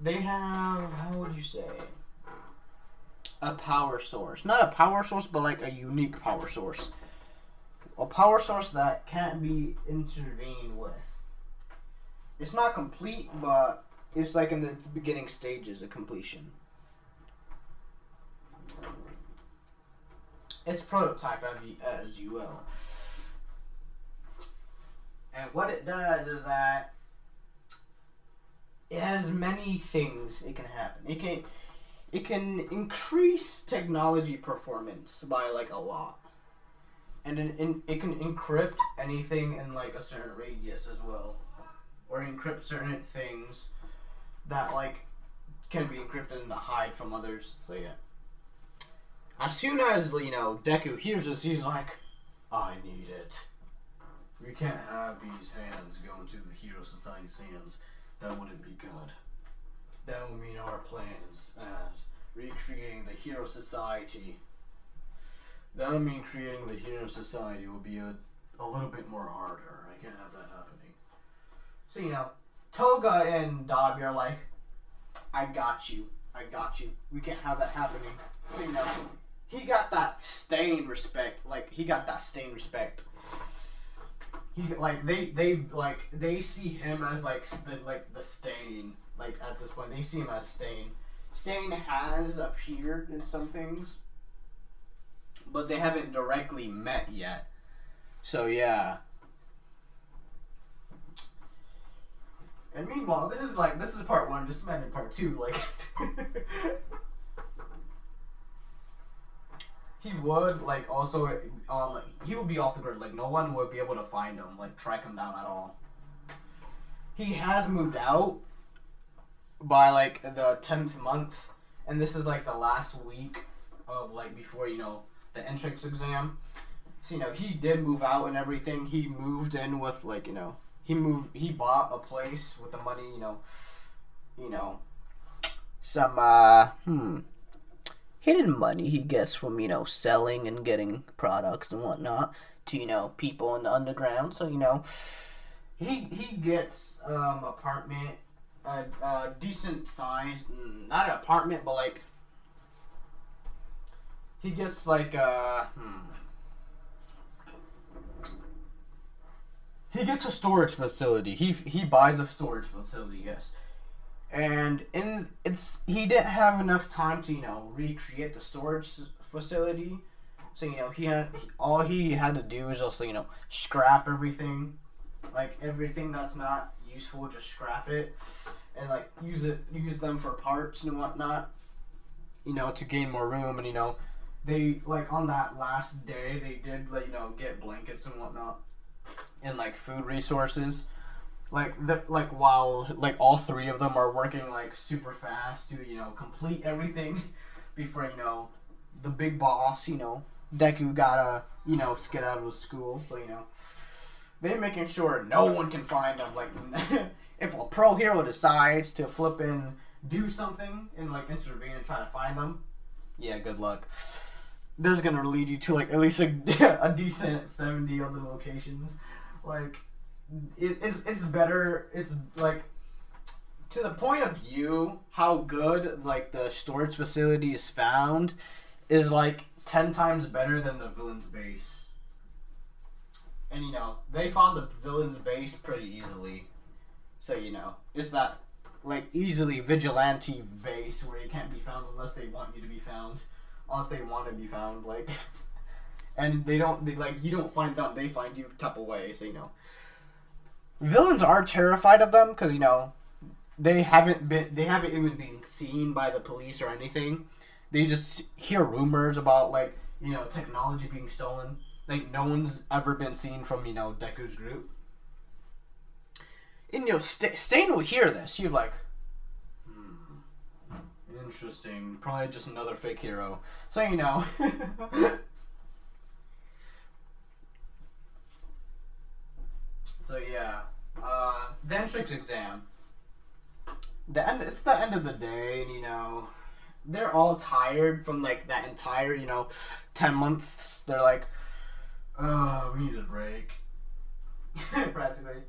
they have, how would you say, a power source. Not a power source, but, like, a unique power source. A power source that can't be intervened with. It's not complete, but it's, like, in the beginning stages of completion. It's prototype, as you will. And what it does is that it has many things it can happen. It can increase technology performance by, like, a lot. And it can encrypt anything in, like, a certain radius as well. Or encrypt certain things that, like, can be encrypted and hide from others. So, yeah. As soon as, Deku hears this, he's like, I need it. We can't have these hands go into the Hero Society's hands. That wouldn't be good. That would mean our plans as recreating the Hero Society. That would mean creating the Hero Society will be a little bit more harder. I can't have that happening. So, Toga and Dobby are like, I got you. We can't have that happening. So, he got that stain respect. They see him as, like, the Stain. Like, at this point, they see him as Stain. Stain has appeared in some things, but they haven't directly met yet. So yeah. And meanwhile, this is part one. Just imagine part two. Like, he would like also he would be off the grid. Like, no one would be able to find him, like track him down at all. He has moved out by like the 10th month, and this is like the last week of like before the entrance exam. So he did move out and everything. He moved in with like he bought a place with the money, some hidden money he gets from, selling and getting products and whatnot to, people in the underground. So, he gets apartment, a decent size, not an apartment, but like he gets like he gets a storage facility. He buys a storage facility, yes. And he didn't have enough time to recreate the storage facility. So all he had to do was just scrap everything, like everything that's not useful, just scrap it, and like use them for parts and whatnot, to gain more room. And they like on that last day they did get blankets and whatnot and like food resources, while like all three of them are working like super fast to complete everything before the big boss Deku gotta skedaddle to school. So they're making sure no one can find him. Like if a pro hero decides to flip and do something and like intervene and try to find them, yeah, good luck. There's gonna lead you to like at least a decent 70 other locations. Like it's better. It's like to the point of view how good like the storage facility is found is like 10 times better than the villain's base. And they found the villain's base pretty easily. So it's that like easily vigilante base where you can't be found unless they want you to be found. Unless they want to be found, like, and you don't find them, they find you type of way. So villains are terrified of them because they haven't even been seen by the police or anything. They just hear rumors about like technology being stolen. Like no one's ever been seen from Deku's group. And Stain will hear this. You're like, interesting. Probably just another fake hero. So So yeah. The entrance exam. It's the end of the day, and they're all tired from like that entire 10 months. They're like, we need a break. Practically.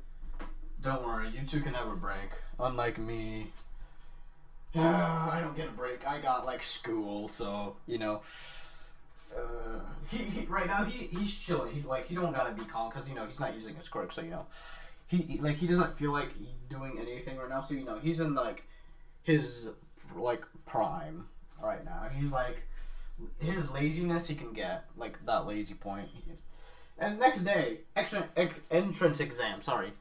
Don't worry, you two can have a break. Unlike me. I don't get a break. I got like school, so he right now he's chilling. He don't gotta be calm because he's not using his quirk, so he doesn't feel like doing anything right now. So he's in like his like prime right now. He's like his laziness he can get like that lazy point. And next day, entrance exam. Sorry.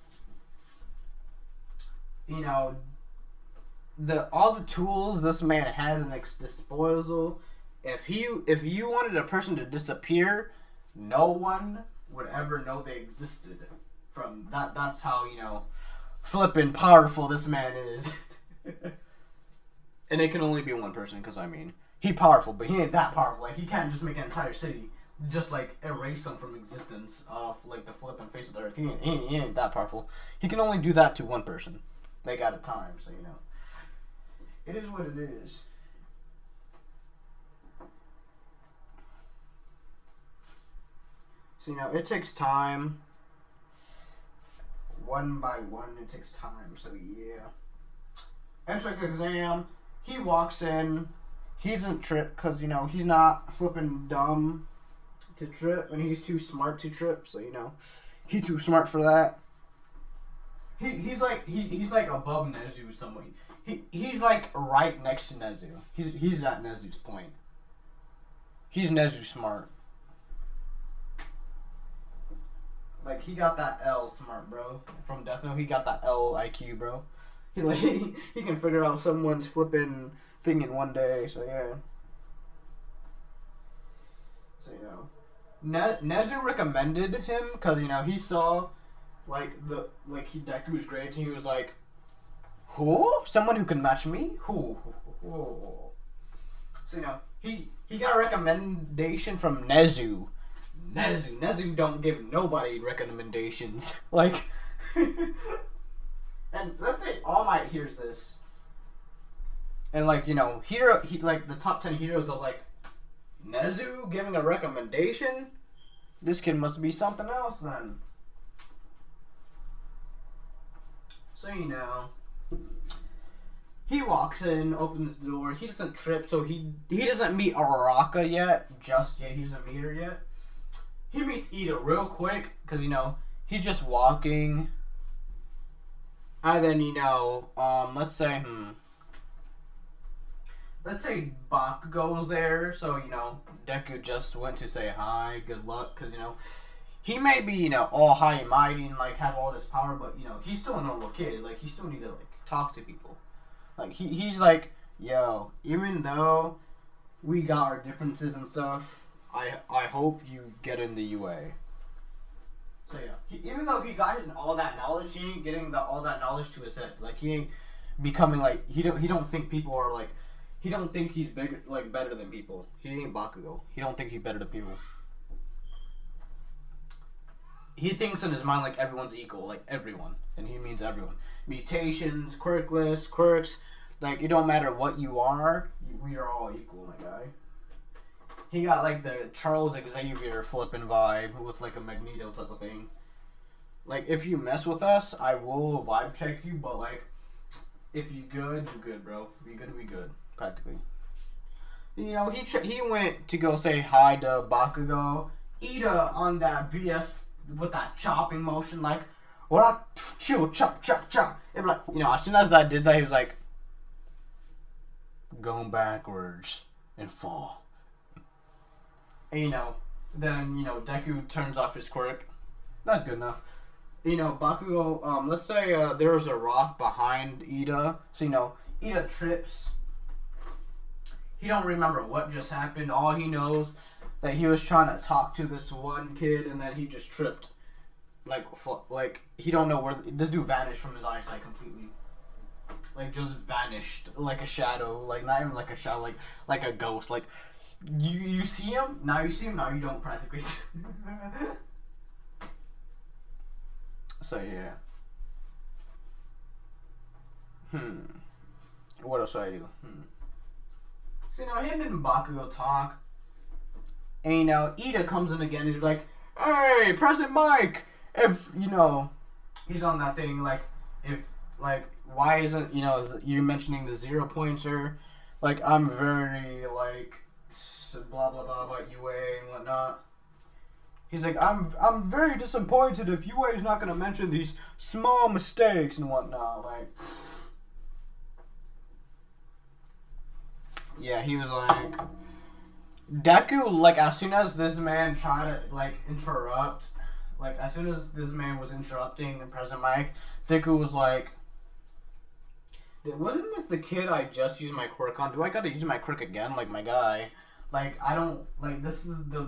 All the tools this man has in his disposal. If you wanted a person to disappear, no one would ever know they existed. From that, that's how flippin' powerful this man is. And it can only be one person, because he powerful, but he ain't that powerful. Like he can't just make an entire city, just like erase them from existence off like the flippin' face of the earth. He ain't that powerful. He can only do that to one person. They got a time, so it is what it is. So it takes time. One by one, it takes time. So yeah. Entrance exam. He walks in. He doesn't trip because he's not flipping dumb to trip, and he's too smart to trip. So he's too smart for that. He's like above Nezu somewhere. He's like right next to Nezu. He's at Nezu's point. He's Nezu smart. Like he got that L smart, bro. From Death Note, he got that L IQ, bro. He like he can figure out someone's flipping thing in one day. So yeah. So you know, Nezu recommended him because you know he saw Deku's grades and he was like, who? Someone who can match me? Who? So you know he got a recommendation from Nezu. Nezu don't give nobody recommendations. Like, and let's say All Might hears this, and like you know, like the top 10 heroes of like Nezu giving a recommendation. This kid must be something else then. So you know, he walks in, opens the door. He doesn't trip, so he doesn't meet Araka yet. Just yet, he doesn't meet her yet. He meets Ida real quick because you know he's just walking, and then you know, let's say Bakugo's there, so you know Deku just went to say hi, good luck, because you know he may be you know all high and mighty and like have all this power, but you know he's still a normal kid. Like he still need to like talk to people. Like he's like, yo, even though we got our differences and stuff. I hope you get in the UA. So yeah, even though he got all that knowledge, he ain't getting all that knowledge to his head. Like he ain't becoming like he don't think people are like he don't think he's bigger like better than people. He ain't Bakugo. He don't think he's better than people. He thinks in his mind like everyone's equal, like everyone, and he means everyone. Mutations, quirks, like it don't matter what you are, we are all equal, my guy. He got like the Charles Xavier flipping vibe with like a Magneto type of thing. Like if you mess with us, I will vibe check you, but like if you good, you good, bro. We good, practically. You know, he went to go say hi to Bakugo. Ida on that BS with that chopping motion, like what? Chill, chop. It like you know, as soon as I did that, he was like going backwards and fall. And, you know, then, you know, Deku turns off his quirk. That's good enough. You know, Bakugo, let's say there's a rock behind Ida. So, you know, Ida trips. He don't remember what just happened. All he knows that he was trying to talk to this one kid and then he just tripped. Like he don't know where this dude vanished from his eyesight completely. Like just vanished like a shadow. Like not even like a shadow, like a ghost. Like You see him, now you don't practically. So yeah. What else do I do? So you know, him and Bakugo talk. And you know, Ida comes in again and he's like, hey, President Mike! If, you know, he's on that thing, like, if, like, why isn't, you know, you're mentioning the 0 pointer? Like, I'm very, like, blah blah blah about UA and whatnot. He's like, I'm very disappointed if UA is not gonna mention these small mistakes and whatnot. Like, yeah, he was like, Deku. Like, as soon as this man tried to like interrupt, like as soon as this man was interrupting the President Mike, Deku was like, wasn't this the kid I just used my quirk on? Do I gotta use my quirk again, like my guy? Like, I don't, like, this is the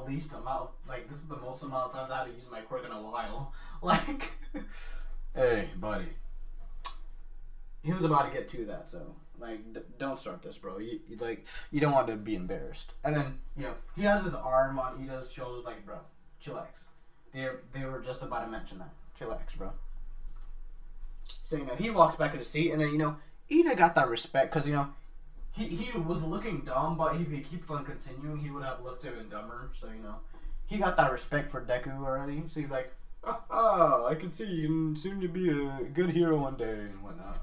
least amount, like, this is the most amount of times I had to use my quirk in a while. Like, hey, buddy. He was about to get to that, so, like, don't start this, bro. You don't want to be embarrassed. And then, you know, he has his arm on Ida's shoulder, like, bro, chillax. They were just about to mention that. Chillax, bro. So, you know, he walks back in the seat, and then, you know, Ida got that respect, because, you know, He was looking dumb, but if he kept on continuing, he would have looked even dumber. So, you know, he got that respect for Deku already. So he's like, I can see you can soon to be a good hero one day and whatnot.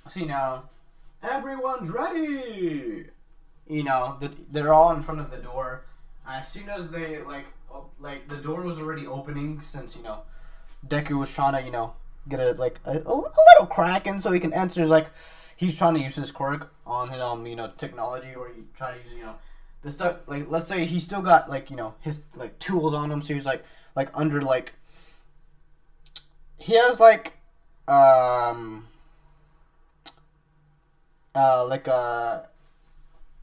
See now, everyone's ready. You know, they're all in front of the door. As soon as they like the door was already opening, since you know, Deku was trying to get a little crack in so he can enter. Like he's trying to use his quirk on his technology, or he try to use the stuff, like, let's say he still got, like, his, like, tools on him, so he's, like, under, like, he has, like, um, like,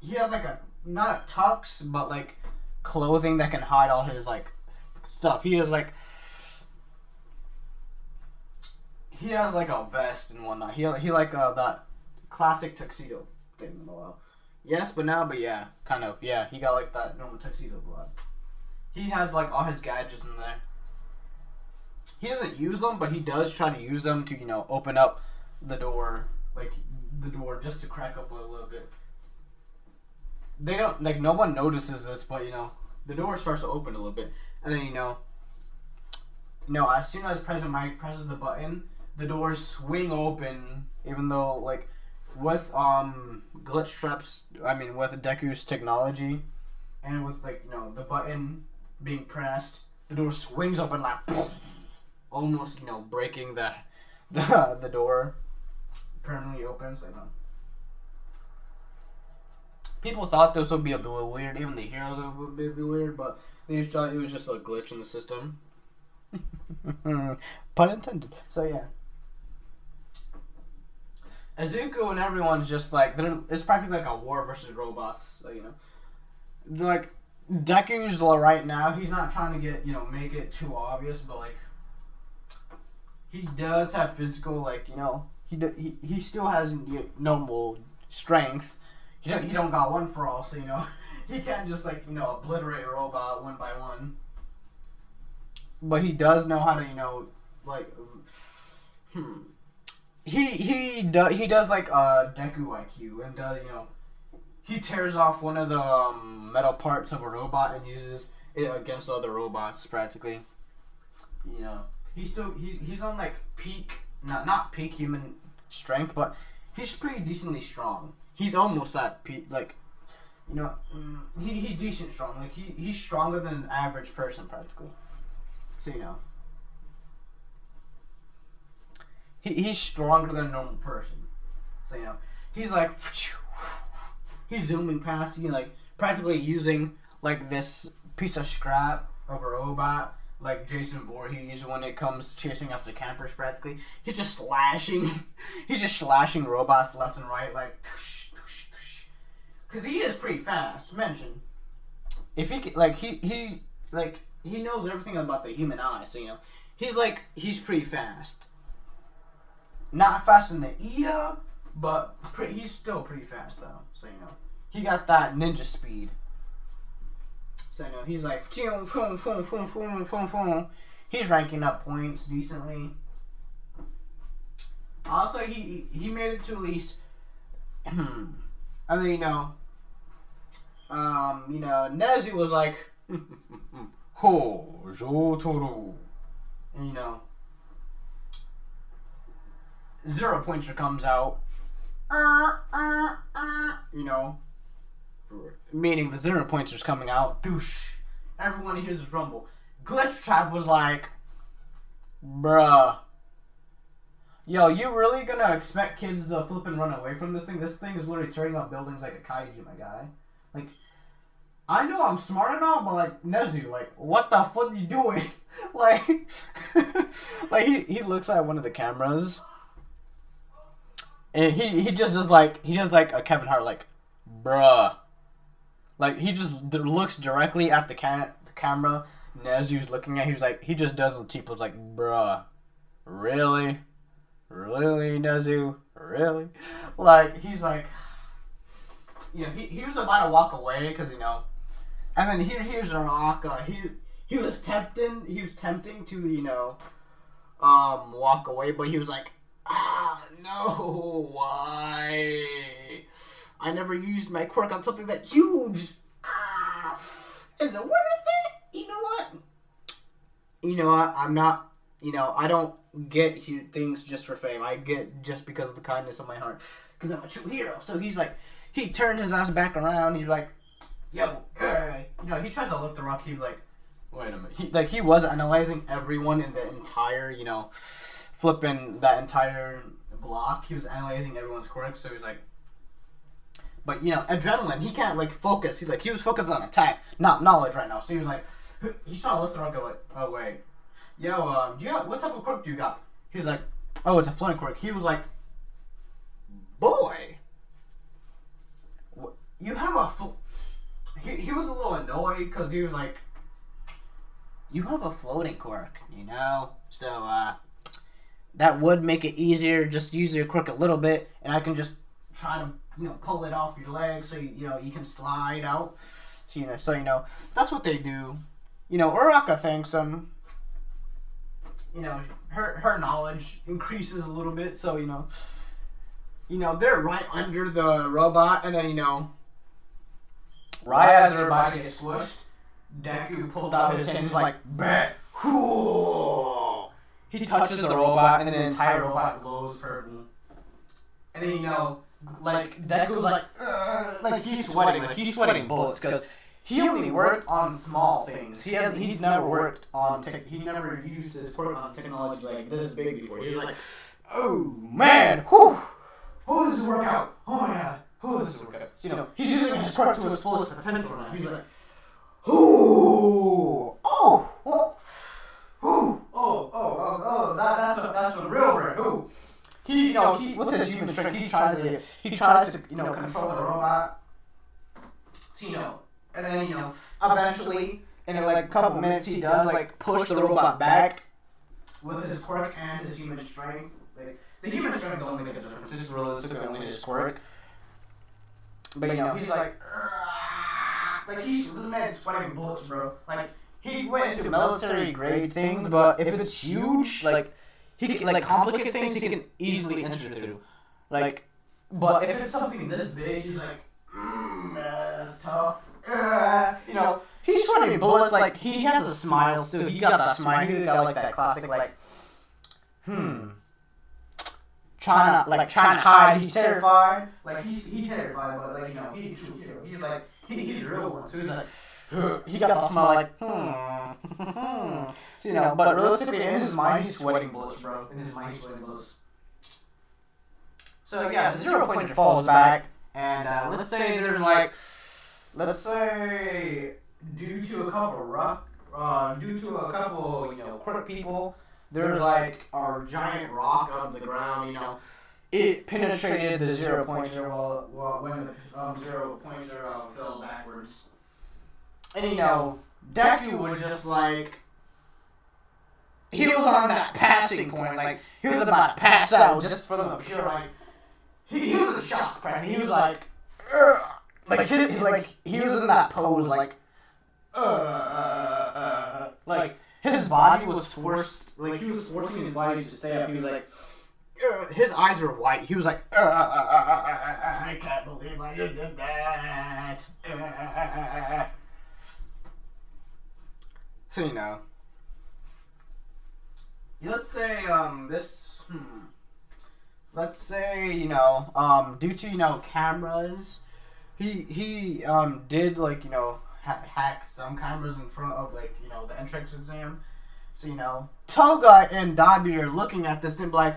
he has, like, not a tux, but, like, clothing that can hide all his, like, stuff. He has, like, a vest and whatnot. He like, that classic tuxedo thing. Well, yes, but yeah, kind of, yeah. He got, like, that normal tuxedo blood. He has, like, all his gadgets in there. He doesn't use them, but he does try to use them to, open up the door, like, the door just to crack up a little bit. They don't, like, no one notices this, but, the door starts to open a little bit. And then, as soon as President Mike presses the button, the doors swing open, even though, like, with, gLiCh traps, with Deku's technology, and with, like, the button being pressed, the door swings open, like, boom, almost, breaking the door permanently opens. Like, people thought this would be a bit weird, even the heroes would be weird, but they just thought it was just a glitch in the system. Pun intended. So yeah, Azuko and everyone's just like, it's practically like a war versus robots. So like, Deku's right now, he's not trying to get make it too obvious, but like, he does have physical, like, he still has normal strength. He don't got one for all, so he can't just, like, obliterate a robot one by one. But he does know how to, like, he does like Deku IQ, and does, he tears off one of the metal parts of a robot and uses it against other robots practically. He's on, like, peak, not peak human strength, but he's pretty decently strong. He's almost at peak, like, he's decent strong. Like, he's stronger than an average person practically. So he's stronger than a normal person. So he's like, he's zooming past you, like, practically using, like, this piece of scrap of a robot, like Jason Voorhees when it comes chasing after campers practically. He's just slashing robots left and right, like, because he is pretty fast. Mention, if he like, he knows everything about the human eye, so he's pretty fast. Not faster than the Ida, but he's still pretty fast though. So he got that ninja speed. So he's like, he's ranking up points decently. Also, he made it to at least, and then Nezu was like, ho, Jotaro, and 0 Pointer comes out, meaning the 0 Pointer's coming out. Doosh. Everyone hears this rumble. gLiCh Trap was like, bruh. Yo, you really gonna expect kids to flip and run away from this thing? This thing is literally tearing up buildings like a kaiju, my guy. Like, I know I'm smart and all, but like, Nezu, like, what the fuck are you doing? Like, like he looks at one of the cameras, and he just does like a Kevin Hart, like, bruh. Like, he just looks directly at the camera Nezu's looking at. He just does the T-pose, like, bruh. Really? Really, Nezu? Really? Like, he's like, he was about to walk away, because, and then here's Araka. He was tempting to, walk away, but he was like, no, why? I never used my quirk on something that huge. Is it worth it? You know what? I'm not, I don't get things just for fame. I get just because of the kindness of my heart. Because I'm a true hero. So he's like, he turned his ass back around. He's like, yo, hey. He tries to lift the rock. He's like, wait a minute. He was analyzing everyone in the entire, flipping that entire block. He was analyzing everyone's quirks. So he's like, But adrenaline, he can't like focus. He was focused on attack, not knowledge right now. So he was like, he's trying to lift her up, go like, oh wait, yo, what type of quirk do you got? He was like, oh, it's a flint quirk. He was like, boy, you have a. He was a little annoyed because he was like, you have a floating quirk, so that would make it easier. Just use your quirk a little bit, and I can just try to pull it off your leg so you can slide out. So that's what they do. Uraka thanks him. Her knowledge increases a little bit, so they're right under the robot, and then right as their body gets squished, Deku pulled out his hand like, "Bet." He touches the robot, and the entire robot glows purple. And then like Deku's like he's sweating bullets because he only worked on small things. He's never worked on he never used his quirk on technology like this big before. He was like, oh man, whew, oh this is workout. Oh my god, oh this is workout. So, he's using his quirk to his fullest potential now. He's like, ooh, that's some real work. Ooh. He with his human strength, he tries to control the robot. So, and then eventually, in like a couple minutes, he does like push the robot back with his quirk and his human strength. Like the human strength don't make a difference. It's just realistically only his quirk. But he's like this man's sweating bullets, bro. Like he went into military grade things, but if it's huge, like he can like complicated things, he can easily enter through. Like, but if it's something this big, he's like, that's tough. He's sweating bullets. Like he has a smile still. He got that smile. He got like that classic like, trying to hide. He's terrified. Like he's terrified, but like he's a real one. So he's like. He got the smile like, So, but realistically, in his mind, he's sweating bullets, bro. In his mind, he's sweating bullets. So, yeah, the 0 pointer falls back, and let's say there's like, due to a couple quirk people, there's like a giant rock on the ground, it penetrated the 0 pointer when the 0 pointer fell backwards. And Deku was just like, he was on that passing point, like, he was about to pass out just from the pure, like, he was in shock, right? He was like, ugh. He was in that pose, like his body was forced, like, he was forcing his body to stay up. He was like, his eyes were white. He was like, I can't believe I just did that. So, let's say, due to, cameras, he did, like, hack some cameras in front of, like, the entrance exam. So, Toga and Dabi are looking at this and be like,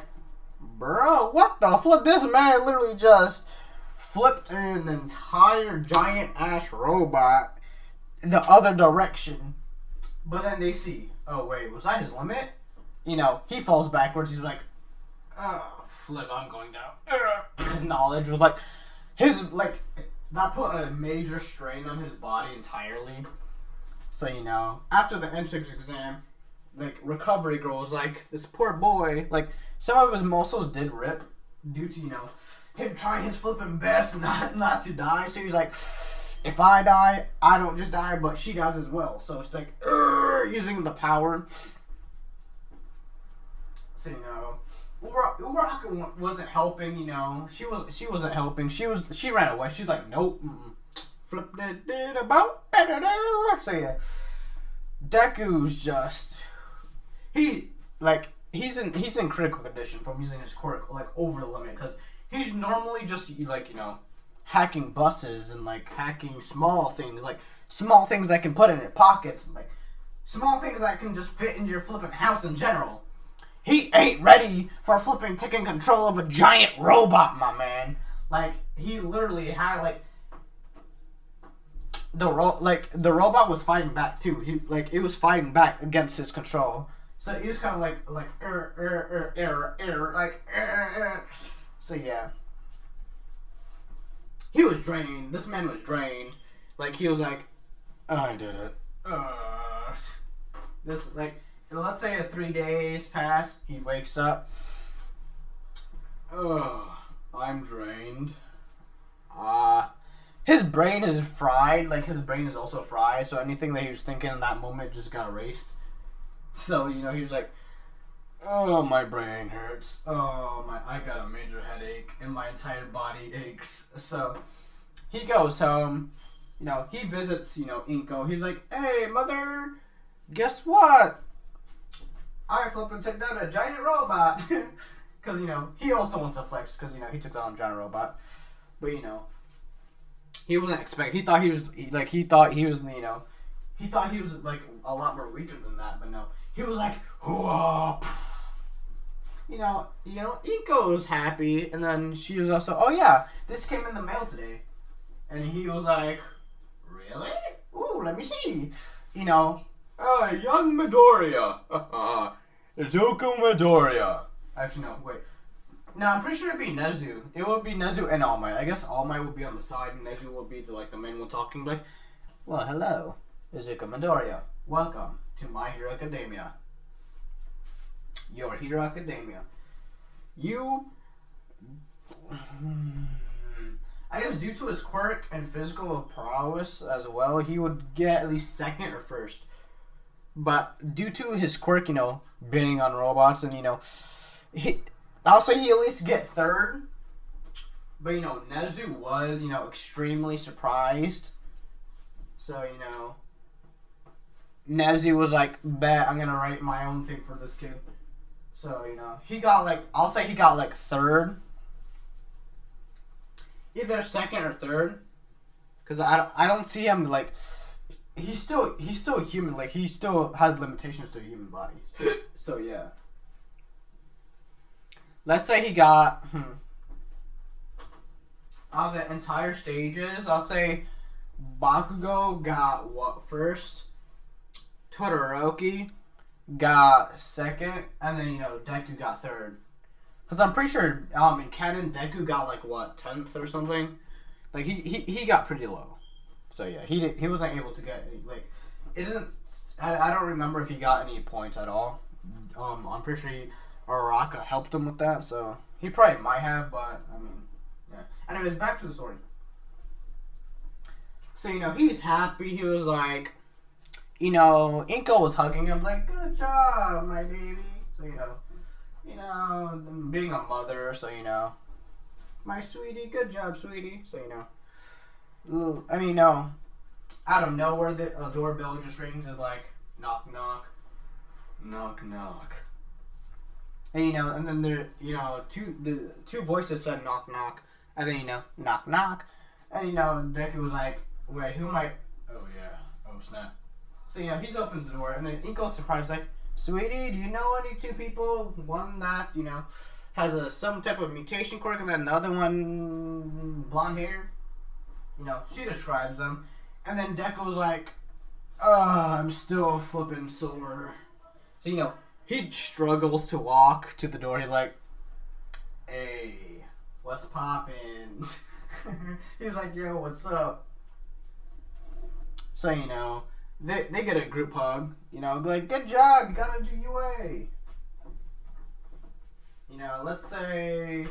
bro, what the flip? This man literally just flipped an entire giant ass robot the other direction. But then they see, oh wait, was that his limit? He falls backwards. He's like, oh, flip, I'm going down. His knowledge was like, that put a major strain on his body entirely. So, after the entrance exam, like, recovery girl was like, this poor boy, like, some of his muscles did rip due to, him trying his flipping best not to die. So he's like, if I die, I don't just die, but she dies as well. So it's like, using the power. So, Uraka wasn't helping, She wasn't helping. She ran away. She's like, nope. Flip it about. So yeah. Deku's just, he's in critical condition from using his quirk, like, over the limit, because he's normally just, like, hacking buses and, like, hacking small things that can put in your pockets, like, small things that can just fit in your flipping house in general. He ain't ready for flipping taking control of a giant robot, my man. Like he literally had like the robot was fighting back too. It was fighting back against his control. So he was kind of So yeah, he was drained. This man was drained. Like he was like, I did it. This like let's say 3 days pass. He wakes up. I'm drained. His brain is fried. Like his brain is also fried. So anything that he was thinking in that moment just got erased. So he was like, "Oh, my brain hurts. Oh my, I got a major headache, and my entire body aches." So he goes home. He visits. Inko. He's like, "Hey, mother, guess what? I flipping took down a giant robot." Because he also wants to flex. Because he took down a giant robot. But he wasn't expecting. He thought he was like a lot more weaker than that. But no, he was like, whoa. Iko was happy, and then she was also, oh yeah, this came in the mail today, and he was like, really? Ooh, let me see. Oh, young Midoriya. Izuku Midoriya. Actually, no, wait. No, I'm pretty sure it'd be Nezu. It would be Nezu and All Might. I guess All Might would be on the side, and Nezu would be the main one talking. Like, well, hello, Izuku Midoriya. Welcome to My Hero Academia. Your Hero Academia. I guess due to his quirk and physical prowess as well, he would get at least second or first. But due to his quirk, being on robots, and I'll say he at least get third. But Nezu was, extremely surprised. So, Nezu was like, bet I'm gonna write my own thing for this kid. So, he got I'll say he got third. Either second or third. Because I don't see him he's still a human. Like, he still has limitations to human bodies. So, yeah. Let's say he got, out of the entire stages, I'll say Bakugo got what first? Todoroki got second, and then, Deku got third. Because I'm pretty sure, in canon, Deku got, 10th or something? Like, he got pretty low. So, yeah, he wasn't able to get, it doesn't, I don't remember if he got any points at all. I'm pretty sure Araka helped him with that, so he probably might have, but, yeah. Anyways, back to the story. So, he's happy. He was like, Inko was hugging him, like, good job, my baby. So, being a mother, so, my sweetie, good job, sweetie. So, and, out of nowhere, the doorbell just rings and, knock, knock, knock, knock. And, and then there, the two voices said knock, knock, and then, knock, knock. And, Deku was like, wait, who am I? Oh, yeah. Oh, snap. So, he opens the door, and then Inko's surprised, like, sweetie, do you know any two people? One that, has some type of mutation quirk, and then another one blonde hair? She describes them. And then Deku's like, I'm still flipping sore. So, he struggles to walk to the door. He's like, hey, what's poppin'? He was like, yo, what's up? So, they get a group hug. Like, good job, you got into UA. Let's say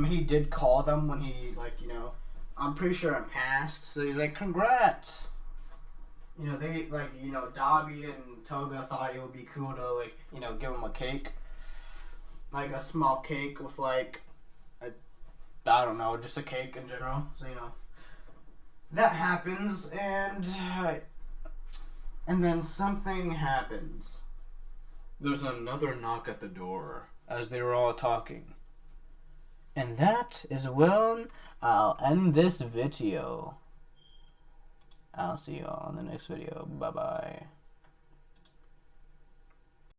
he did call them when he, I'm pretty sure I'm passed. So he's like, congrats. They, Dabi and Toga thought it would be cool to, give him a cake. Like, a small cake with, I don't know, just a cake in general. So, that happens, and then something happens. There's another knock at the door as they were all talking. And that is when I'll end this video. I'll see you all in the next video. Bye-bye.